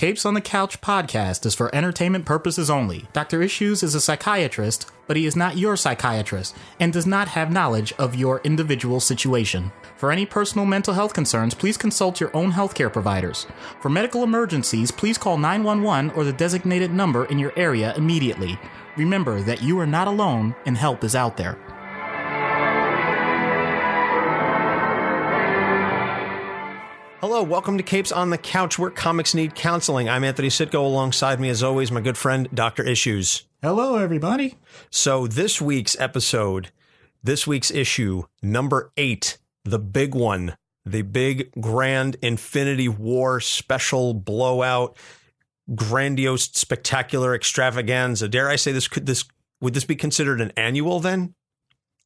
Capes on the Couch podcast is for entertainment purposes only. Dr. Issues is a psychiatrist, but he is not your psychiatrist and does not have knowledge of your individual situation. For any personal mental health concerns, please consult your own healthcare providers. For medical emergencies, please call 911 or the designated number in your area immediately. Remember that you are not alone and help is out there. Hello, welcome to Capes on the Couch, where comics need counseling. I'm Anthony Sitko. Alongside me, as always, my good friend, Dr. Issues. Hello, everybody. So this week's issue, number 8, the big one, the big grand Infinity War special blowout, grandiose, spectacular extravaganza. Dare I say would this be considered an annual then?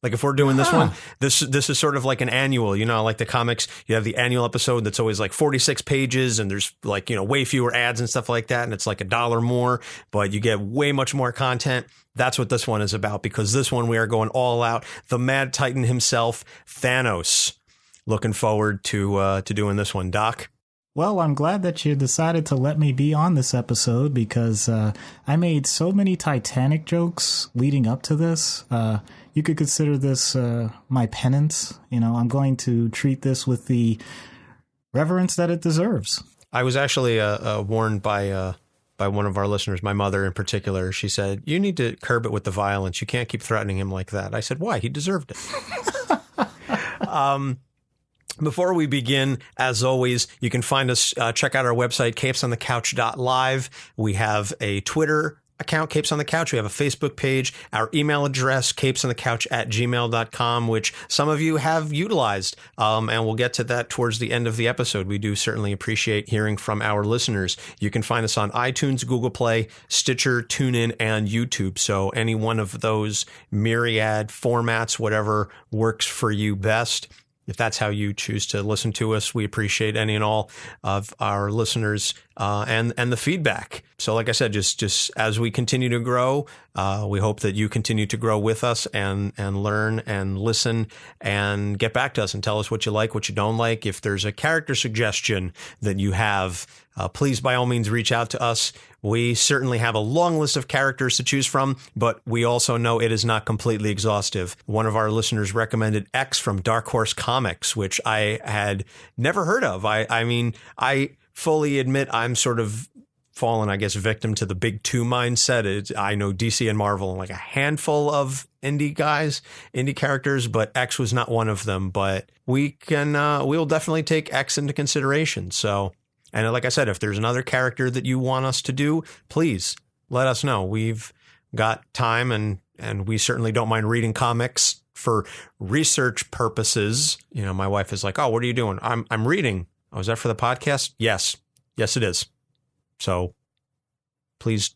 Like if we're doing this one, this is sort of like an annual, like the comics, you have the annual episode that's always like 46 pages and there's like, way fewer ads and stuff like that. And it's like $1 more, but you get way much more content. That's what this one is about, because this one we are going all out. The Mad Titan himself, Thanos. Looking forward to doing this one. Doc? Well, I'm glad that you decided to let me be on this episode because I made so many Titanic jokes leading up to this. You could consider this my penance. I'm going to treat this with the reverence that it deserves. I was actually warned by one of our listeners, my mother in particular. She said, you need to curb it with the violence. You can't keep threatening him like that. I said, why? He deserved it. Before we begin, as always, you can find us, check out our website, capesonthecouch.live. We have a Twitter account, Capes on the Couch. We have a Facebook page, our email address, capesonthecouch@gmail.com, which some of you have utilized. And we'll get to that towards the end of the episode. We do certainly appreciate hearing from our listeners. You can find us on iTunes, Google Play, Stitcher, TuneIn, and YouTube. So any one of those myriad formats, whatever works for you best. If that's how you choose to listen to us, we appreciate any and all of our listeners and the feedback. So like I said, just as we continue to grow, we hope that you continue to grow with us and learn and listen and get back to us and tell us what you like, what you don't like. If there's a character suggestion that you have, please, by all means, reach out to us. We certainly have a long list of characters to choose from, but we also know it is not completely exhaustive. One of our listeners recommended X from Dark Horse Comics, which I had never heard of. I mean, I fully admit I'm sort of fallen, I guess, victim to the big two mindset. I know DC and Mar-Vell and like a handful of indie characters, but X was not one of them. But we'll definitely take X into consideration. So. And like I said, if there's another character that you want us to do, please let us know. We've got time and we certainly don't mind reading comics for research purposes. My wife is like, oh, what are you doing? I'm reading. Oh, is that for the podcast? Yes, it is. So please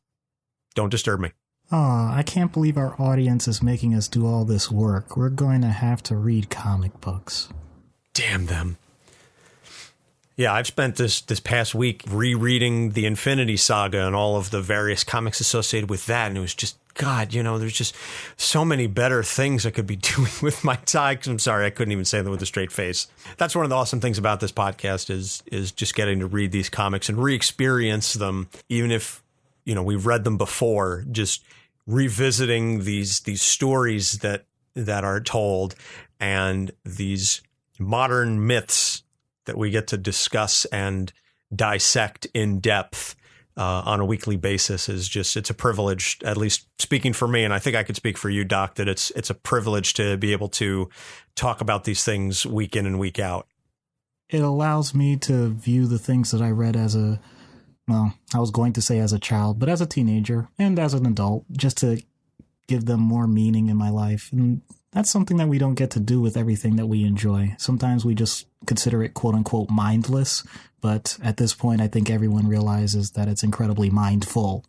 don't disturb me. Oh, I can't believe our audience is making us do all this work. We're going to have to read comic books. Damn them. Yeah, I've spent this past week rereading the Infinity Saga and all of the various comics associated with that. And it was just, God, there's just so many better things I could be doing with my time. I'm sorry, I couldn't even say that with a straight face. That's one of the awesome things about this podcast is just getting to read these comics and re-experience them, even if, we've read them before, just revisiting these stories that are told and these modern myths that we get to discuss and dissect in depth on a weekly basis it's a privilege, at least speaking for me. And I think I could speak for you, Doc, that it's a privilege to be able to talk about these things week in and week out. It allows me to view the things that I read I was going to say as a child, but as a teenager and as an adult, just to give them more meaning in my life. And that's something that we don't get to do with everything that we enjoy. Sometimes we just consider it quote unquote mindless. But at this point, I think everyone realizes that it's incredibly mindful.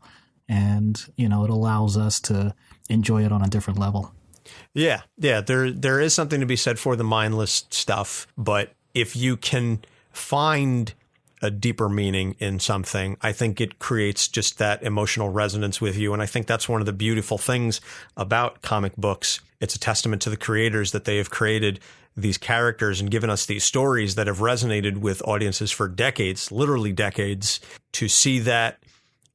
And, it allows us to enjoy it on a different level. Yeah. There is something to be said for the mindless stuff. But if you can find a deeper meaning in something, I think it creates just that emotional resonance with you. And I think that's one of the beautiful things about comic books. It's a testament to the creators that they have created these characters and given us these stories that have resonated with audiences for decades, literally decades, to see that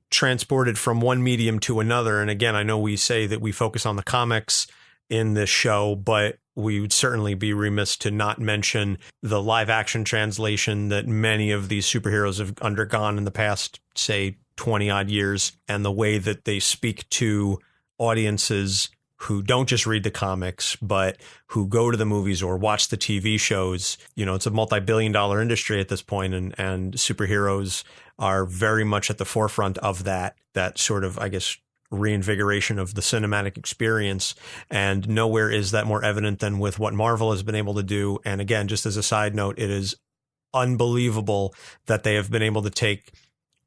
transported from one medium to another. And again, I know we say that we focus on the comics in this show, but we would certainly be remiss to not mention the live action translation that many of these superheroes have undergone in the past, say, 20 odd years, and the way that they speak to audiences who don't just read the comics, but who go to the movies or watch the TV shows. You know, it's a multi-billion-dollar industry at this point, and superheroes are very much at the forefront of that sort of, I guess, reinvigoration of the cinematic experience. And nowhere is that more evident than with what Mar-Vell has been able to do. And again, just as a side note, it is unbelievable that they have been able to take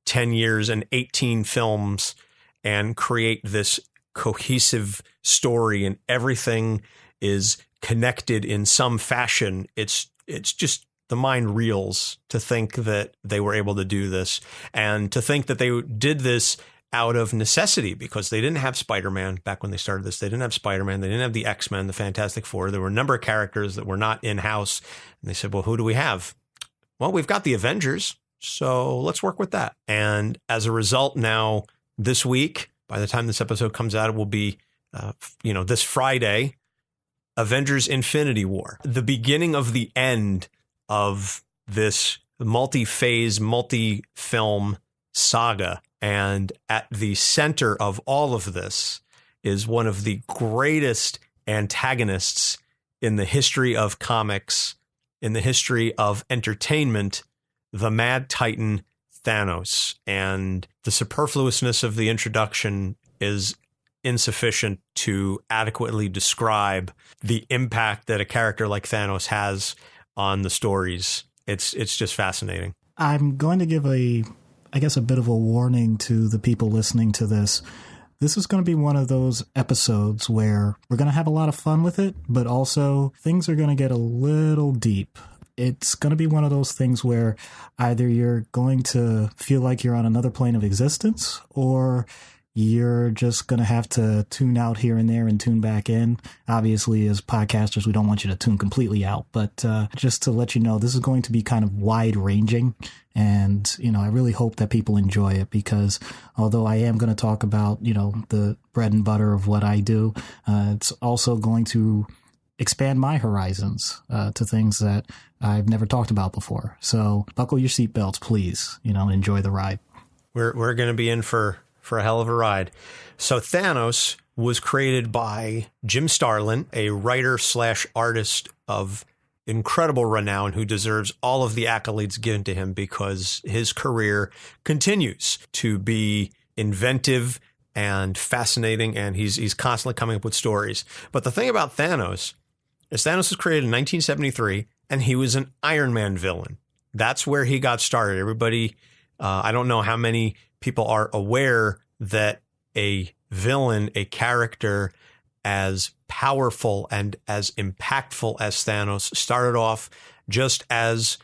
10 years and 18 films and create this cohesive story, and everything is connected in some fashion. It's just, the mind reels to think that they were able to do this, and to think that they did this out of necessity, because they didn't have Spider-Man back when they started this. They didn't have Spider-Man. They didn't have the X-Men, the Fantastic Four. There were a number of characters that were not in-house. And they said, well, who do we have? Well, we've got the Avengers, so let's work with that. And as a result, now this week, by the time this episode comes out, it will be, this Friday, Avengers Infinity War, the beginning of the end of this multi-phase, multi-film saga. And at the center of all of this is one of the greatest antagonists in the history of comics, in the history of entertainment, the Mad Titan Thanos. And the superfluousness of the introduction is insufficient to adequately describe the impact that a character like Thanos has on the stories. It's just fascinating. I'm going to give a bit of a warning to the people listening to this. This is going to be one of those episodes where we're going to have a lot of fun with it, but also things are going to get a little deep. It's going to be one of those things where either you're going to feel like you're on another plane of existence, or you're just going to have to tune out here and there and tune back in. Obviously, as podcasters, we don't want you to tune completely out, but just to let you know, this is going to be kind of wide ranging. And, I really hope that people enjoy it, because although I am going to talk about, the bread and butter of what I do, it's also going to expand my horizons to things that I've never talked about before. So buckle your seatbelts, please, enjoy the ride. We're going to be in for a hell of a ride. So Thanos was created by Jim Starlin, a writer/artist of incredible renown who deserves all of the accolades given to him, because his career continues to be inventive and fascinating, and he's constantly coming up with stories. But the thing about Thanos is Thanos was created in 1973, and he was an Iron Man villain. That's where he got started. Everybody, I don't know how many people are aware that a villain, a character as powerful and as impactful as Thanos, started off just as,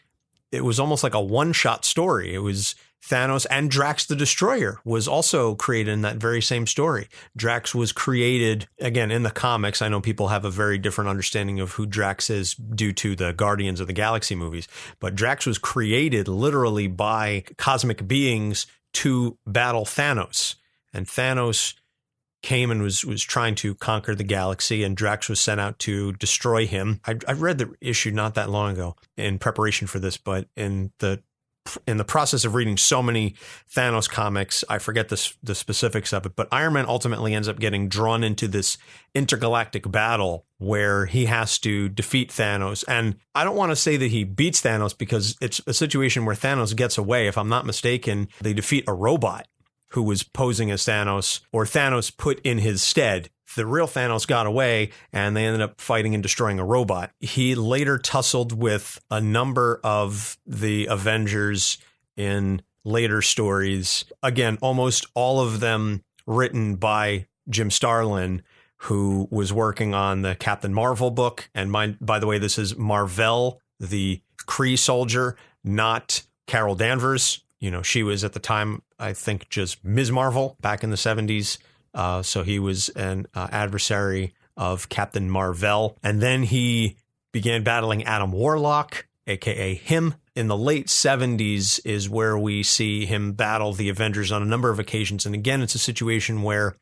it was almost like a one-shot story. It was Thanos, and Drax the Destroyer was also created in that very same story. Drax was created, again, in the comics. I know people have a very different understanding of who Drax is due to the Guardians of the Galaxy movies, but Drax was created literally by cosmic beings to battle Thanos. And Thanos came and was trying to conquer the galaxy, and Drax was sent out to destroy him. I read the issue not that long ago in preparation for this, but in the process of reading so many Thanos comics, I forget the specifics of it, but Iron Man ultimately ends up getting drawn into this intergalactic battle where he has to defeat Thanos. And I don't want to say that he beats Thanos, because it's a situation where Thanos gets away. If I'm not mistaken, they defeat a robot who was posing as Thanos, or Thanos put in his stead. The real Thanos got away, and they ended up fighting and destroying a robot. He later tussled with a number of the Avengers in later stories. Again, almost all of them written by Jim Starlin, who was working on the Captain Mar-Vell book. And by the way, this is Mar-Vell, the Kree soldier, not Carol Danvers. You know, she was at the time, I think, just Ms. Marvel back in the 70s. So he was an adversary of Captain Mar-Vell. And then he began battling Adam Warlock, aka him. In the late 70s is where we see him battle the Avengers on a number of occasions. And again, it's a situation where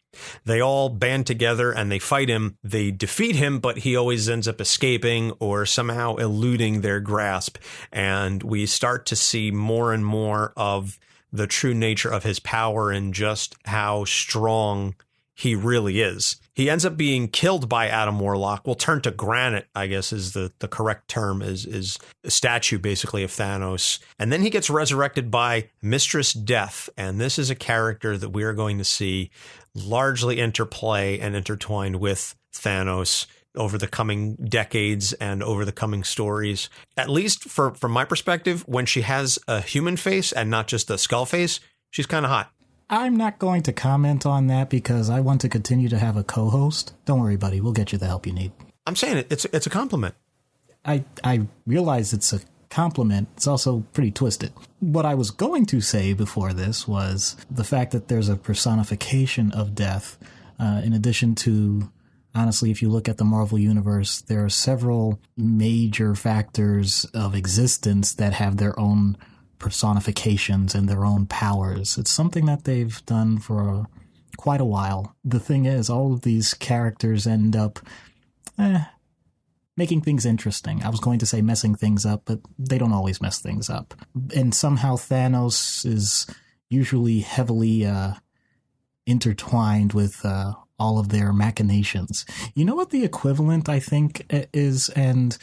they all band together and they fight him. They defeat him, but he always ends up escaping or somehow eluding their grasp. And we start to see more and more of the true nature of his power and just how strong he really is. He ends up being killed by Adam Warlock. Will turn to granite, I guess is the correct term, is a statue basically of Thanos. And then he gets resurrected by Mistress Death. And this is a character that we are going to see largely interplay and intertwined with Thanos over the coming decades and over the coming stories. At least from my perspective, when she has a human face and not just a skull face, she's kind of hot. I'm not going to comment on that because I want to continue to have a co-host. Don't worry, buddy. We'll get you the help you need. I'm saying it's a compliment. I realize it's a compliment. It's also pretty twisted. What I was going to say before this was the fact that there's a personification of death. In addition to, honestly, if you look at the Marvel Universe, there are several major factors of existence that have their own personifications and their own powers. It's something that they've done for quite a while. The thing is, all of these characters end up making things interesting. I was going to say messing things up, but they don't always mess things up. And somehow Thanos is usually heavily intertwined with all of their machinations. You know what the equivalent, I think, is? And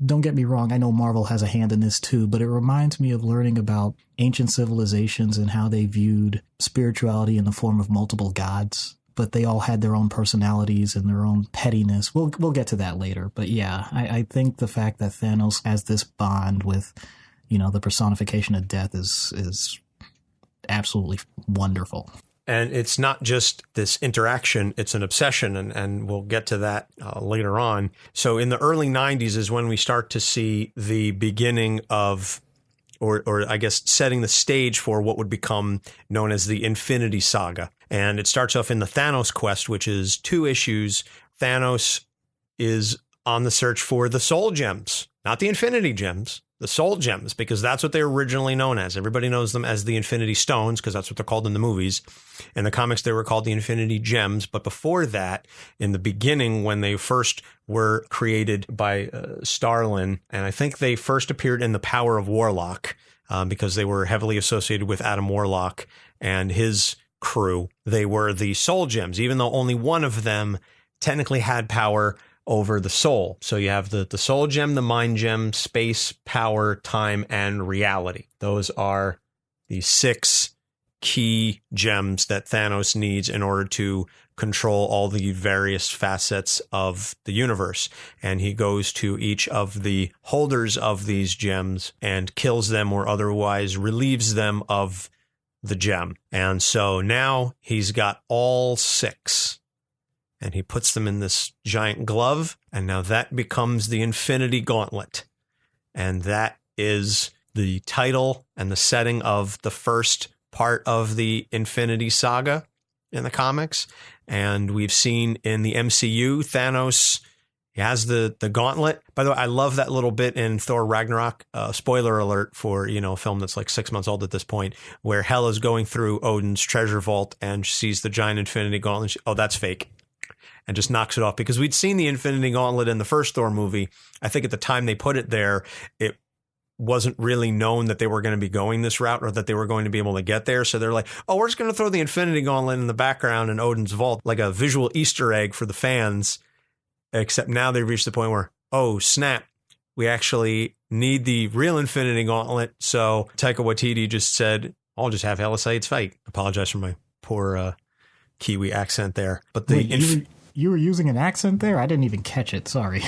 don't get me wrong, I know Marvel has a hand in this too, but it reminds me of learning about ancient civilizations and how they viewed spirituality in the form of multiple gods, but they all had their own personalities and their own pettiness. We'll get to that later. But yeah, I think the fact that Thanos has this bond with, you know, the personification of death is absolutely wonderful. And it's not just this interaction, it's an obsession, and we'll get to that later on. So in the early 90s is when we start to see the beginning of, or I guess setting the stage for what would become known as the Infinity Saga. And it starts off in the Thanos Quest, which is 2 issues. Thanos is on the search for the Soul Gems, not the Infinity Gems. The Soul Gems, because that's what they're originally known as. Everybody knows them as the Infinity Stones, because that's what they're called in the movies. In the comics, they were called the Infinity Gems. But before that, in the beginning, when they first were created by Starlin, and I think they first appeared in The Power of Warlock, because they were heavily associated with Adam Warlock and his crew. They were the Soul Gems, even though only one of them technically had power over the soul. So you have the soul gem, the mind gem, space, power, time, and reality. Those are the 6 key gems that Thanos needs in order to control all the various facets of the universe. And he goes to each of the holders of these gems and kills them or otherwise relieves them of the gem. And so now he's got all 6. And he puts them in this giant glove, and now that becomes the Infinity Gauntlet. And that is the title and the setting of the first part of the Infinity Saga in the comics. And we've seen in the MCU, Thanos, he has the gauntlet. By the way, I love that little bit in Thor Ragnarok, spoiler alert for, you know, a film that's like 6 months old at this point, where Hela's going through Odin's treasure vault and sees the giant Infinity Gauntlet. Oh, that's fake. And just knocks it off, because we'd seen the Infinity Gauntlet in the first Thor movie. I think at the time they put it there, it wasn't really known that they were going to be going this route or that they were going to be able to get there. So they're like, oh, we're just going to throw the Infinity Gauntlet in the background in Odin's vault, like a visual Easter egg for the fans. Except now they've reached the point where, oh, snap, we actually need the real Infinity Gauntlet. So Taika Waititi just said, I'll just have Hela say it's fake. Apologize for my poor Kiwi accent there. But you were using an accent there? I didn't even catch it. Sorry.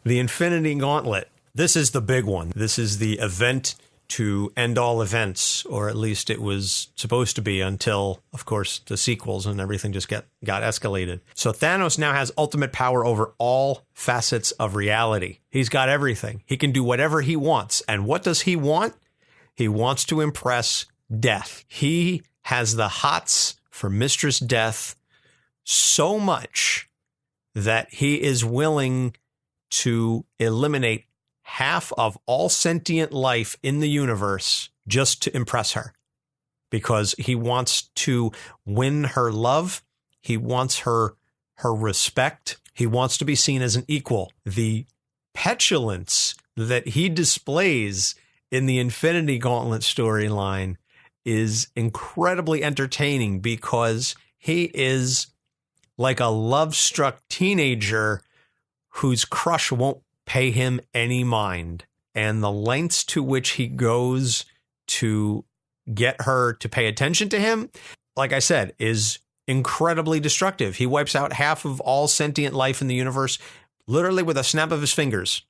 The Infinity Gauntlet. This is the big one. This is the event to end all events, or at least it was supposed to be until, of course, the sequels and everything just got escalated. So Thanos now has ultimate power over all facets of reality. He's got everything. He can do whatever he wants. And what does he want? He wants to impress Death. He has the hots for Mistress Death so much that he is willing to eliminate half of all sentient life in the universe just to impress her, because he wants to win her love. He wants her respect. He wants to be seen as an equal. The petulance that he displays in the Infinity Gauntlet storyline is incredibly entertaining, because he is like a love-struck teenager whose crush won't pay him any mind. And the lengths to which he goes to get her to pay attention to him, like I said, is incredibly destructive. He wipes out half of all sentient life in the universe, literally with a snap of his fingers.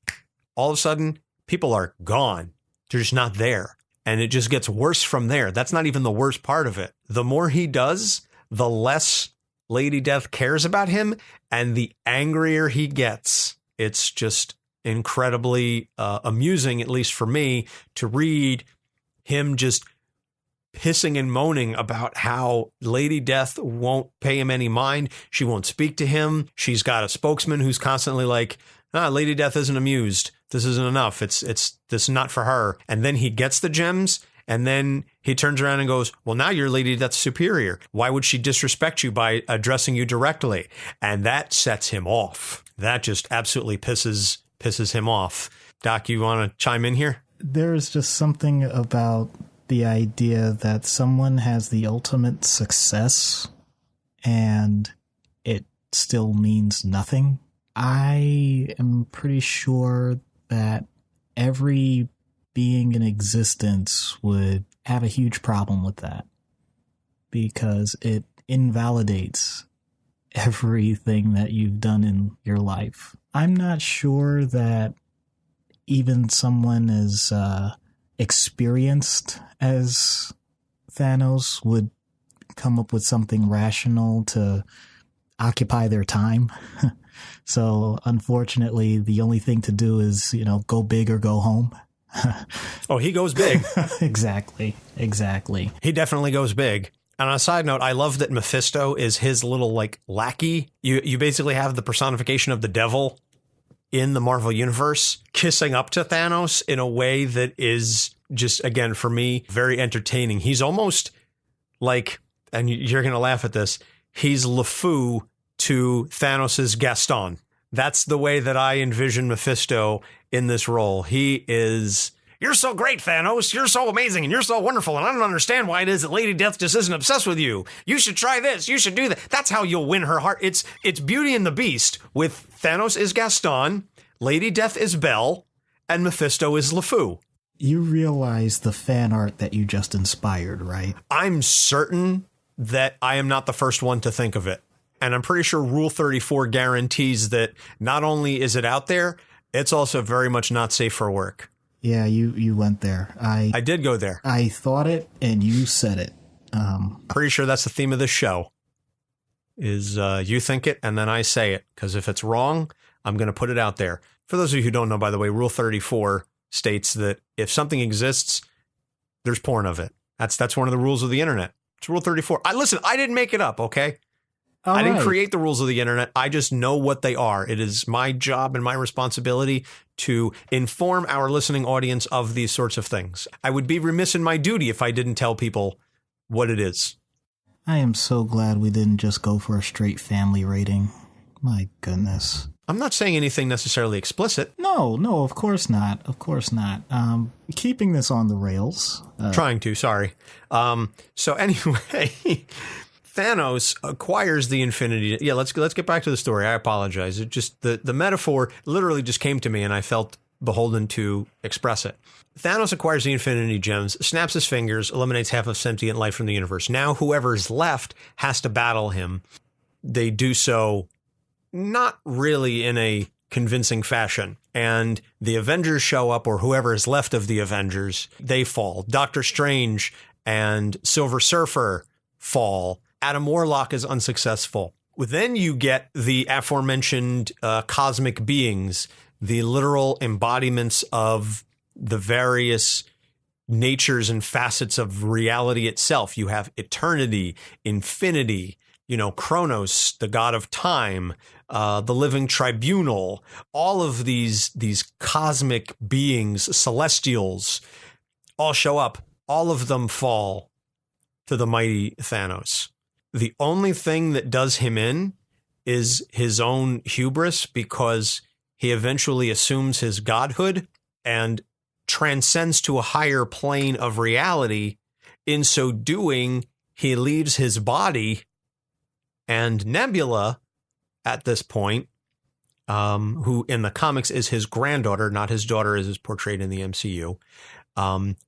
All of a sudden, people are gone. They're just not there. And it just gets worse from there. That's not even the worst part of it. The more he does, the less Lady Death cares about him, and the angrier he gets. It's just incredibly amusing, at least for me, to read him just pissing and moaning about how Lady Death won't pay him any mind. She won't speak to him. She's got a spokesman who's constantly like, Lady Death isn't amused. This isn't enough. This is not for her. And then he gets the gems, and then he turns around and goes, well, now you're Lady Death's superior. Why would she disrespect you by addressing you directly? And that sets him off. That just absolutely pisses him off. Doc, you want to chime in here? There's just something about the idea that someone has the ultimate success and it still means nothing. I am pretty sure that every being in existence would have a huge problem with that, because it invalidates everything that you've done in your life. I'm not sure that even someone as experienced as Thanos would come up with something rational to occupy their time. So unfortunately, the only thing to do is, go big or go home. Oh, he goes big. Exactly. He definitely goes big. And on a side note, I love that Mephisto is his little lackey. You basically have the personification of the devil in the Mar-Vell universe kissing up to Thanos in a way that is just, again, for me, very entertaining. He's almost like, and you're going to laugh at this, he's LeFou to Thanos's Gaston. That's the way that I envision Mephisto in this role. He is, you're so great, Thanos. You're so amazing and you're so wonderful. And I don't understand why it is that Lady Death just isn't obsessed with you. You should try this. You should do that. That's how you'll win her heart. It's Beauty and the Beast with Thanos is Gaston, Lady Death is Belle, and Mephisto is LeFou. You realize the fan art that you just inspired, right? I'm certain that I am not the first one to think of it. And I'm pretty sure Rule 34 guarantees that not only is it out there, it's also very much not safe for work. Yeah, you went there. I did go there. I thought it, and you said it. Pretty sure that's the theme of this show, is you think it, and then I say it. Because if it's wrong, I'm going to put it out there. For those of you who don't know, by the way, Rule 34 states that if something exists, there's porn of it. That's one of the rules of the internet. It's Rule 34. Listen, I didn't make it up, okay? I didn't create the rules of the internet. I just know what they are. It is my job and my responsibility to inform our listening audience of these sorts of things. I would be remiss in my duty if I didn't tell people what it is. I am so glad we didn't just go for a straight family rating. My goodness. I'm not saying anything necessarily explicit. No, of course not. Of course not. Keeping this on the rails. Trying to, sorry. So anyway... Thanos acquires the Infinity. Yeah, let's get back to the story. I apologize. It just the metaphor literally just came to me, and I felt beholden to express it. Thanos acquires the Infinity Gems, snaps his fingers, eliminates half of sentient life from the universe. Now, whoever's left has to battle him. They do so not really in a convincing fashion, and the Avengers show up, or whoever is left of the Avengers. They fall. Doctor Strange and Silver Surfer fall. Adam Warlock is unsuccessful. Then you get the aforementioned cosmic beings, the literal embodiments of the various natures and facets of reality itself. You have eternity, infinity, Kronos, the god of time, the living tribunal, all of these cosmic beings, celestials, all show up. All of them fall to the mighty Thanos. The only thing that does him in is his own hubris, because he eventually assumes his godhood and transcends to a higher plane of reality. In so doing, he leaves his body, and Nebula, at this point, who in the comics is his granddaughter, not his daughter as is portrayed in the MCU,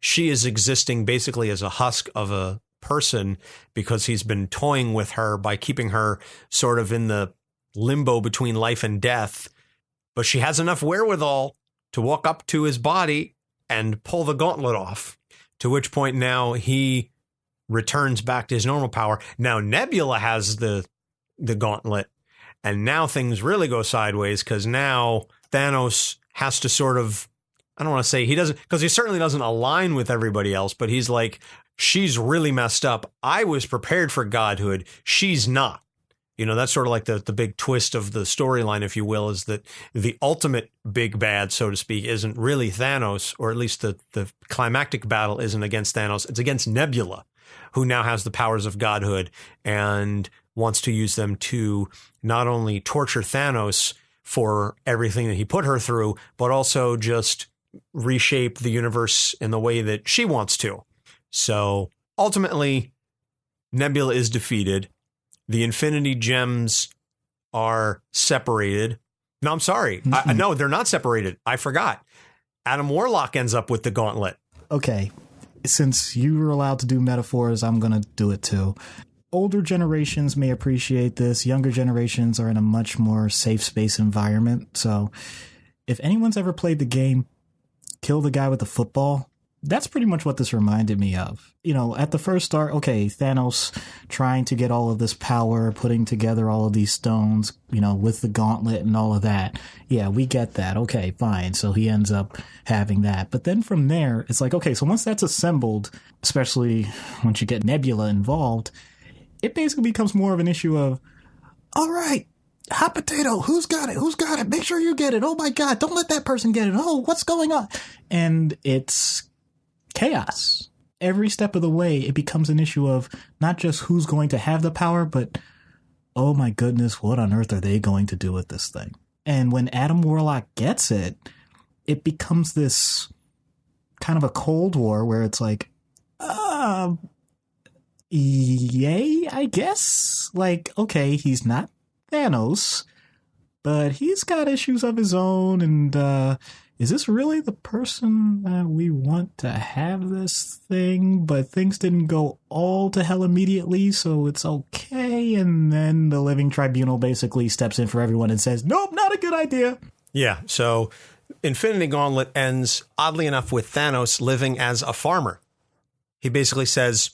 she is existing basically as a husk of a person, because he's been toying with her by keeping her sort of in the limbo between life and death. But she has enough wherewithal to walk up to his body and pull the gauntlet off, to which point now he returns back to his normal power. Now Nebula has the gauntlet, and now things really go sideways, because now Thanos has to sort of, I don't want to say he doesn't, because he certainly doesn't align with everybody else, but he's like, she's really messed up. I was prepared for godhood. She's not. That's sort of like the big twist of the storyline, if you will, is that the ultimate big bad, so to speak, isn't really Thanos, or at least the climactic battle isn't against Thanos. It's against Nebula, who now has the powers of godhood and wants to use them to not only torture Thanos for everything that he put her through, but also just reshape the universe in the way that she wants to. So ultimately, Nebula is defeated. The Infinity Gems are separated. No, I'm sorry. No, they're not separated. I forgot. Adam Warlock ends up with the gauntlet. Okay. Since you were allowed to do metaphors, I'm going to do it too. Older generations may appreciate this. Younger generations are in a much more safe space environment. So if anyone's ever played the game Kill the Guy with the Football, that's pretty much what this reminded me of. At the first start, okay, Thanos trying to get all of this power, putting together all of these stones, with the gauntlet and all of that. Yeah, we get that. Okay, fine. So he ends up having that. But then from there, it's like, okay, so once that's assembled, especially once you get Nebula involved, it basically becomes more of an issue of, all right, hot potato, who's got it? Who's got it? Make sure you get it. Oh my God, don't let that person get it. Oh, what's going on? And it's chaos. Every step of the way, it becomes an issue of not just who's going to have the power, but, oh my goodness, what on earth are they going to do with this thing? And when Adam Warlock gets it, it becomes this kind of a Cold War where it's like, yay, I guess? Like, okay, he's not Thanos, but he's got issues of his own, and is this really the person that we want to have this thing? But things didn't go all to hell immediately, so it's okay. And then the Living Tribunal basically steps in for everyone and says, nope, not a good idea. Yeah, so Infinity Gauntlet ends, oddly enough, with Thanos living as a farmer. He basically says,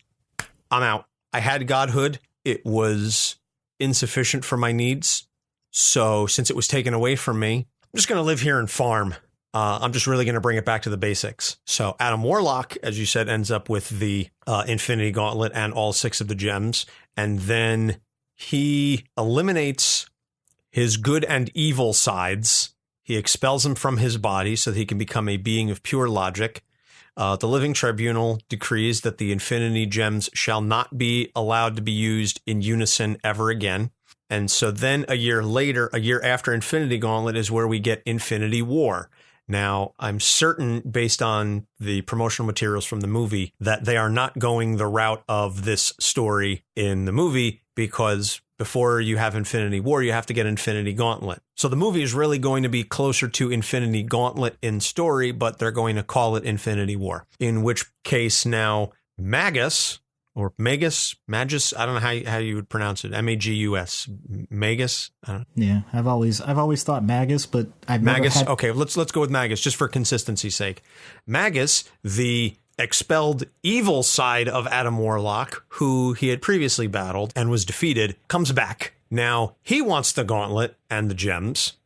I'm out. I had godhood. It was insufficient for my needs. So since it was taken away from me, I'm just going to live here and farm. I'm just really going to bring it back to the basics. So Adam Warlock, as you said, ends up with the Infinity Gauntlet and all 6 of the gems. And then he eliminates his good and evil sides. He expels them from his body so that he can become a being of pure logic. The Living Tribunal decrees that the Infinity Gems shall not be allowed to be used in unison ever again. And so then a year later, a year after Infinity Gauntlet, is where we get Infinity War. Now, I'm certain, based on the promotional materials from the movie, that they are not going the route of this story in the movie, because before you have Infinity War, you have to get Infinity Gauntlet. So the movie is really going to be closer to Infinity Gauntlet in story, but they're going to call it Infinity War. In which case now Magus, or Magus, I don't know how you would pronounce it. Magus, Magus. Yeah, I've always thought Magus, but I've Magus. Never had... Okay, let's go with Magus just for consistency's sake. Magus, the expelled evil side of Adam Warlock, who he had previously battled and was defeated, comes back. Now he wants the gauntlet and the gems,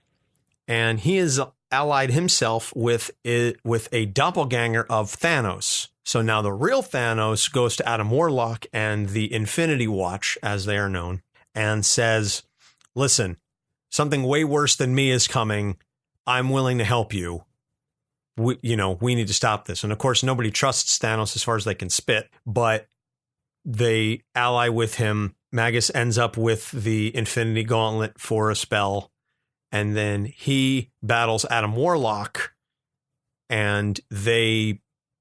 and he has allied himself with a doppelganger of Thanos. So now the real Thanos goes to Adam Warlock and the Infinity Watch, as they are known, and says, listen, something way worse than me is coming. I'm willing to help you. We need to stop this. And of course, nobody trusts Thanos as far as they can spit, but they ally with him. Magus ends up with the Infinity Gauntlet for a spell. And then he battles Adam Warlock and they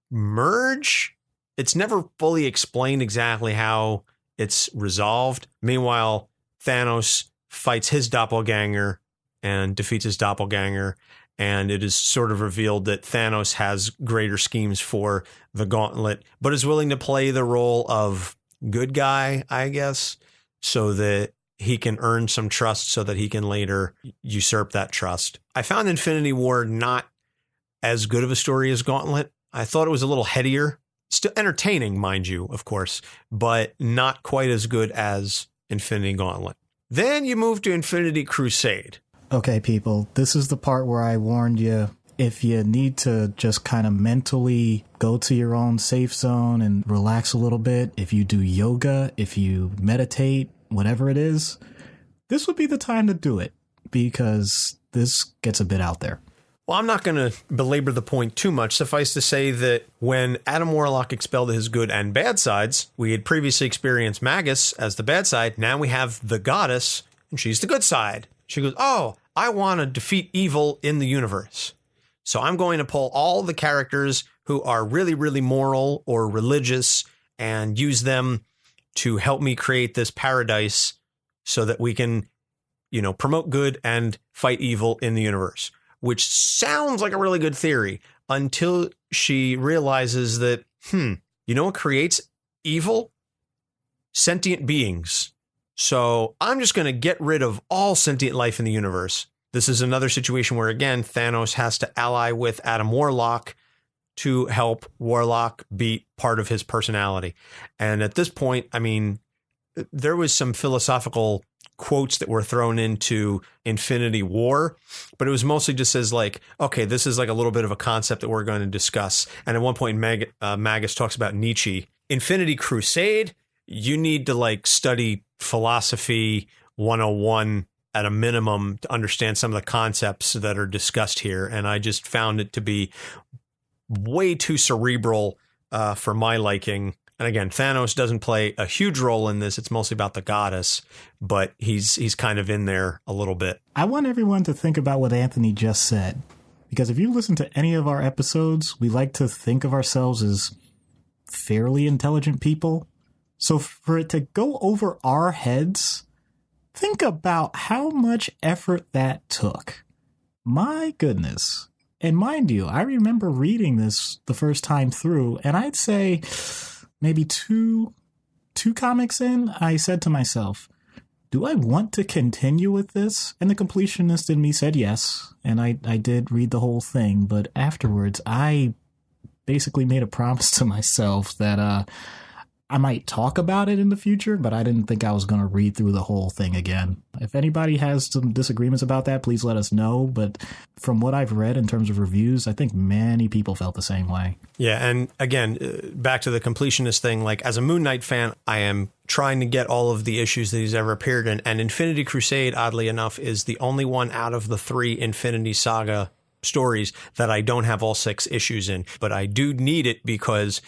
merge. It's never fully explained exactly how it's resolved. Meanwhile, Thanos fights his doppelganger and defeats his doppelganger. And it is sort of revealed that Thanos has greater schemes for the gauntlet, but is willing to play the role of good guy, I guess, so that he can earn some trust so that he can later usurp that trust. I found Infinity War not as good of a story as Gauntlet. I thought it was a little headier, still entertaining, mind you, of course, but not quite as good as Infinity Gauntlet. Then you move to Infinity Crusade. Okay, people, this is the part where I warned you. If you need to just kind of mentally go to your own safe zone and relax a little bit, if you do yoga, if you meditate, whatever it is, this would be the time to do it because this gets a bit out there. Well, I'm not going to belabor the point too much. Suffice to say that when Adam Warlock expelled his good and bad sides, we had previously experienced Magus as the bad side. Now we have the goddess, and she's the good side. She goes, oh, I want to defeat evil in the universe. So I'm going to pull all the characters who are really, really moral or religious and use them to help me create this paradise so that we can, promote good and fight evil in the universe, which sounds like a really good theory until she realizes that, you know what creates evil? Sentient beings. So I'm just going to get rid of all sentient life in the universe. This is another situation where, again, Thanos has to ally with Adam Warlock to help Warlock beat part of his personality. And at this point, I mean, there was some philosophical quotes that were thrown into Infinity War, but it was mostly just as like, okay, this is like a little bit of a concept that we're going to discuss. And at one point, Magus talks about Nietzsche. Infinity Crusade, you need to like study philosophy 101 at a minimum to understand some of the concepts that are discussed here. And I just found it to be way too cerebral for my liking. And again, Thanos doesn't play a huge role in this. It's mostly about the goddess, but he's kind of in there a little bit. I want everyone to think about what Anthony just said, because if you listen to any of our episodes, we like to think of ourselves as fairly intelligent people. So for it to go over our heads, think about how much effort that took. My goodness. And mind you, I remember reading this the first time through, and I'd say maybe two comics in, I said to myself, do I want to continue with this? And the completionist in me said yes, and I did read the whole thing, but afterwards I basically made a promise to myself that I might talk about it in the future, but I didn't think I was going to read through the whole thing again. If anybody has some disagreements about that, please let us know. But from what I've read in terms of reviews, I think many people felt the same way. Yeah. And again, back to the completionist thing, like as a Moon Knight fan, I am trying to get all of the issues that he's ever appeared in. And Infinity Crusade, oddly enough, is the only one out of the 3 Infinity Saga stories that I don't have all 6 issues in. But I do need it because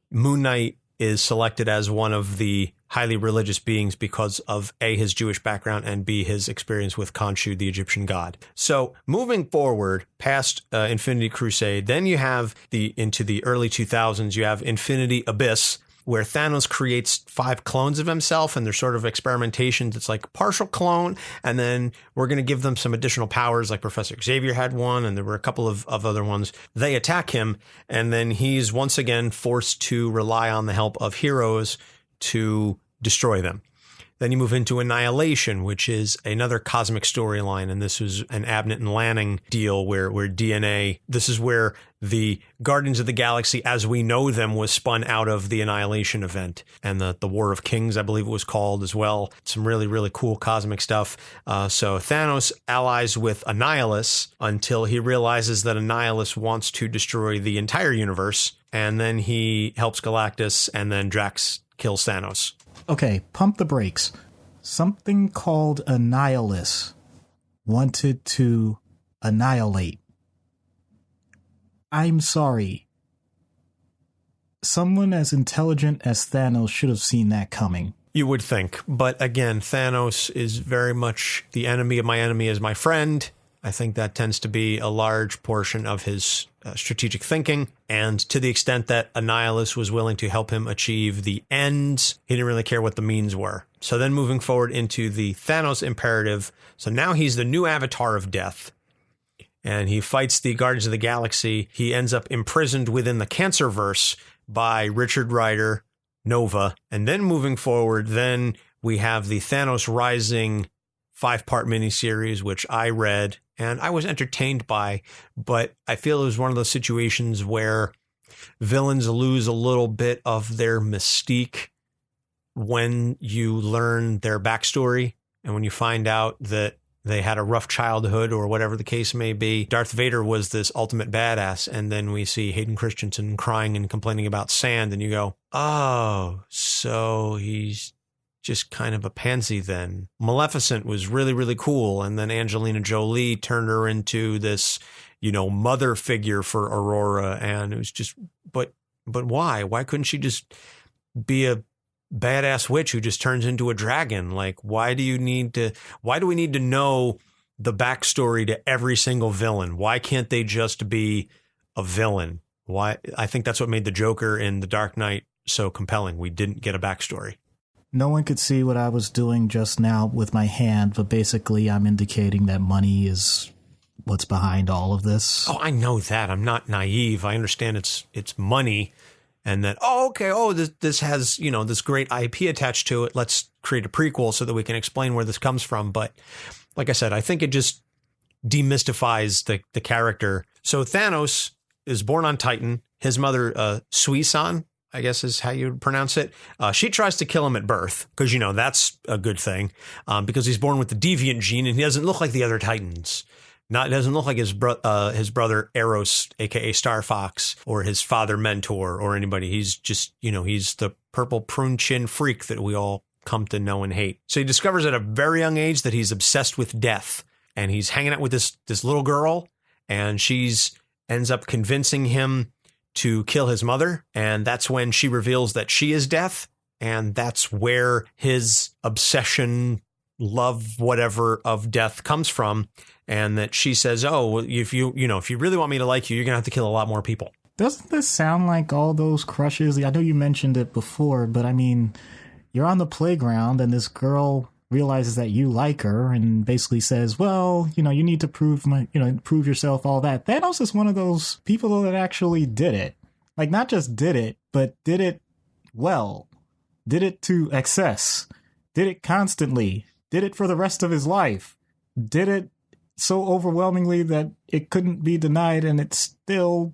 Moon Knight is selected as one of the highly religious beings because of A, his Jewish background, and B, his experience with Khonshu, the Egyptian god. So moving forward past Infinity Crusade, then you have into the early 2000s, you have Infinity Abyss, where Thanos creates 5 clones of himself, and they're sort of experimentations. It's like partial clone, and then we're going to give them some additional powers, like Professor Xavier had one, and there were a couple of other ones. They attack him, and then he's once again forced to rely on the help of heroes to destroy them. Then you move into Annihilation, which is another cosmic storyline. And this was an Abnett and Lanning deal where DNA, this is where the Guardians of the Galaxy as we know them was spun out of the Annihilation event. And the War of Kings, I believe it was called as well. Some really, really cool cosmic stuff. So Thanos allies with Annihilus until he realizes that Annihilus wants to destroy the entire universe. And then he helps Galactus, and then Drax kills Thanos. Okay, pump the brakes. Something called Annihilus wanted to annihilate. I'm sorry. Someone as intelligent as Thanos should have seen that coming. You would think. But again, Thanos is very much the enemy of my enemy is my friend. I think that tends to be a large portion of his strategic thinking. And to the extent that Annihilus was willing to help him achieve the ends, he didn't really care what the means were. So then moving forward into the Thanos Imperative. So now he's the new avatar of death. And he fights the Guardians of the Galaxy. He ends up imprisoned within the Cancerverse by Richard Rider, Nova. And then moving forward, then we have the Thanos Rising 5-part miniseries, which I read and I was entertained by, but I feel it was one of those situations where villains lose a little bit of their mystique when you learn their backstory and when you find out that they had a rough childhood or whatever the case may be. Darth Vader was this ultimate badass, and then we see Hayden Christensen crying and complaining about sand, and you go, oh, so he's just kind of a pansy then. Maleficent was really, really cool. And then Angelina Jolie turned her into this, mother figure for Aurora. And it was just, but why? Why couldn't she just be a badass witch who just turns into a dragon? Like, why do we need to know the backstory to every single villain? Why can't they just be a villain? Why? I think that's what made the Joker in The Dark Knight so compelling. We didn't get a backstory. No one could see what I was doing just now with my hand, but basically I'm indicating that money is what's behind all of this. Oh, I know that. I'm not naive. I understand it's money and that, this has, this great IP attached to it. Let's create a prequel so that we can explain where this comes from. But like I said, I think it just demystifies the character. So Thanos is born on Titan. His mother, Suisan, I guess is how you would pronounce it. She tries to kill him at birth because, that's a good thing because he's born with the deviant gene and he doesn't look like the other Titans. It doesn't look like his brother Eros, a.k.a. Star Fox, or his father Mentor or anybody. He's just, he's the purple prune chin freak that we all come to know and hate. So he discovers at a very young age that he's obsessed with death and he's hanging out with this little girl and she's ends up convincing him to kill his mother, and that's when she reveals that she is death, and that's where his obsession, love, whatever of death comes from, and that she says, oh, if you really want me to like you, you're gonna have to kill a lot more people. Doesn't this sound like all those crushes? I know you mentioned it before, but I mean, you're on the playground and this girl realizes that you like her and basically says, well, you need to prove yourself, all that. Thanos is one of those people that actually did it. Like, not just did it, but did it well. Did it to excess. Did it constantly. Did it for the rest of his life. Did it so overwhelmingly that it couldn't be denied and it still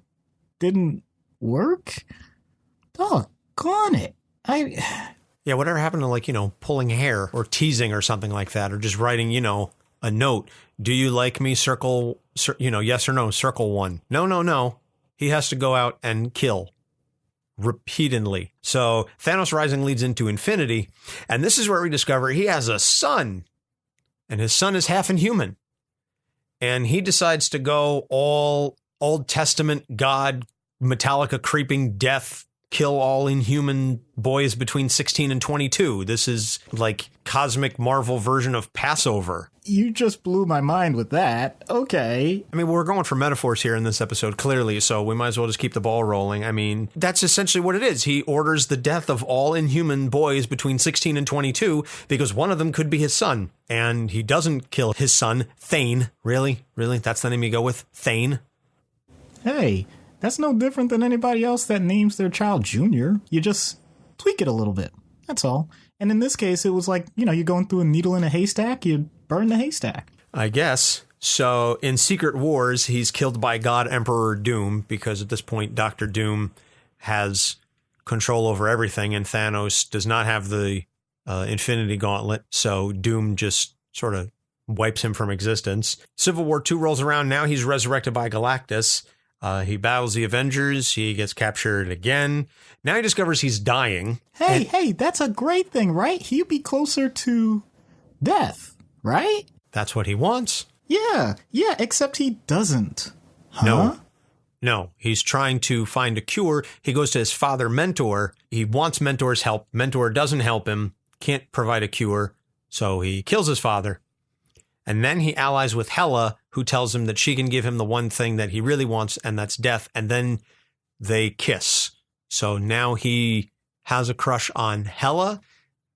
didn't work? Doggone it. Yeah, whatever happened to pulling hair or teasing or something like that, or just writing, a note. Do you like me? Circle, yes or no, circle 1. No. He has to go out and kill repeatedly. So Thanos Rising leads into Infinity. And this is where we discover he has a son and his son is half-Inhuman. And he decides to go all Old Testament God, Metallica creeping death, kill all inhuman boys between 16 and 22. This is like cosmic Mar-Vell version of Passover. You just blew my mind with that. Okay. I mean, we're going for metaphors here in this episode, clearly, so we might as well just keep the ball rolling. I mean, that's essentially what it is. He orders the death of all inhuman boys between 16 and 22 because one of them could be his son. And he doesn't kill his son, Thane. Really? That's the name you go with? Thane? Hey, that's no different than anybody else that names their child Junior. You just tweak it a little bit. That's all. And in this case, it was like, you're going through a needle in a haystack, you burn the haystack. I guess. So in Secret Wars, he's killed by God Emperor Doom, because at this point, Dr. Doom has control over everything, and Thanos does not have the Infinity Gauntlet. So Doom just sort of wipes him from existence. Civil War II rolls around. Now he's resurrected by Galactus. He battles the Avengers. He gets captured again. Now he discovers he's dying. Hey, that's a great thing, right? He'd be closer to death, right? That's what he wants. Yeah, except he doesn't. Huh? No, he's trying to find a cure. He goes to his father, Mentor. He wants Mentor's help. Mentor doesn't help him, can't provide a cure, so he kills his father. And then he allies with Hela, who tells him that she can give him the one thing that he really wants, and that's death. And then they kiss. So now he has a crush on Hela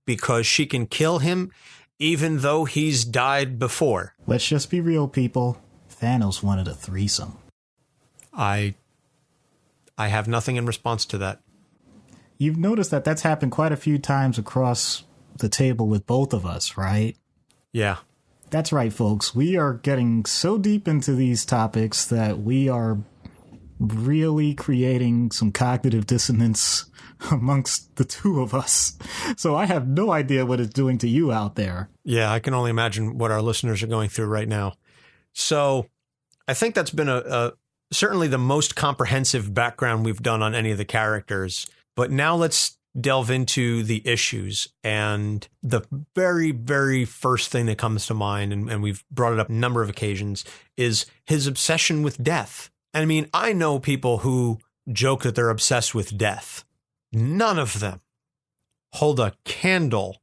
because she can kill him, even though he's died before. Let's just be real, people. Thanos wanted a threesome. I have nothing in response to that. You've noticed that that's happened quite a few times across the table with both of us, right? Yeah. That's right, folks. We are getting so deep into these topics that we are really creating some cognitive dissonance amongst the two of us. So I have no idea what it's doing to you out there. Yeah, I can only imagine what our listeners are going through right now. So I think that's been a certainly the most comprehensive background we've done on any of the characters. But now let's delve into the issues. And the very, very first thing that comes to mind, and we've brought it up a number of occasions, is his obsession with death. I mean, I know people who joke that they're obsessed with death. None of them hold a candle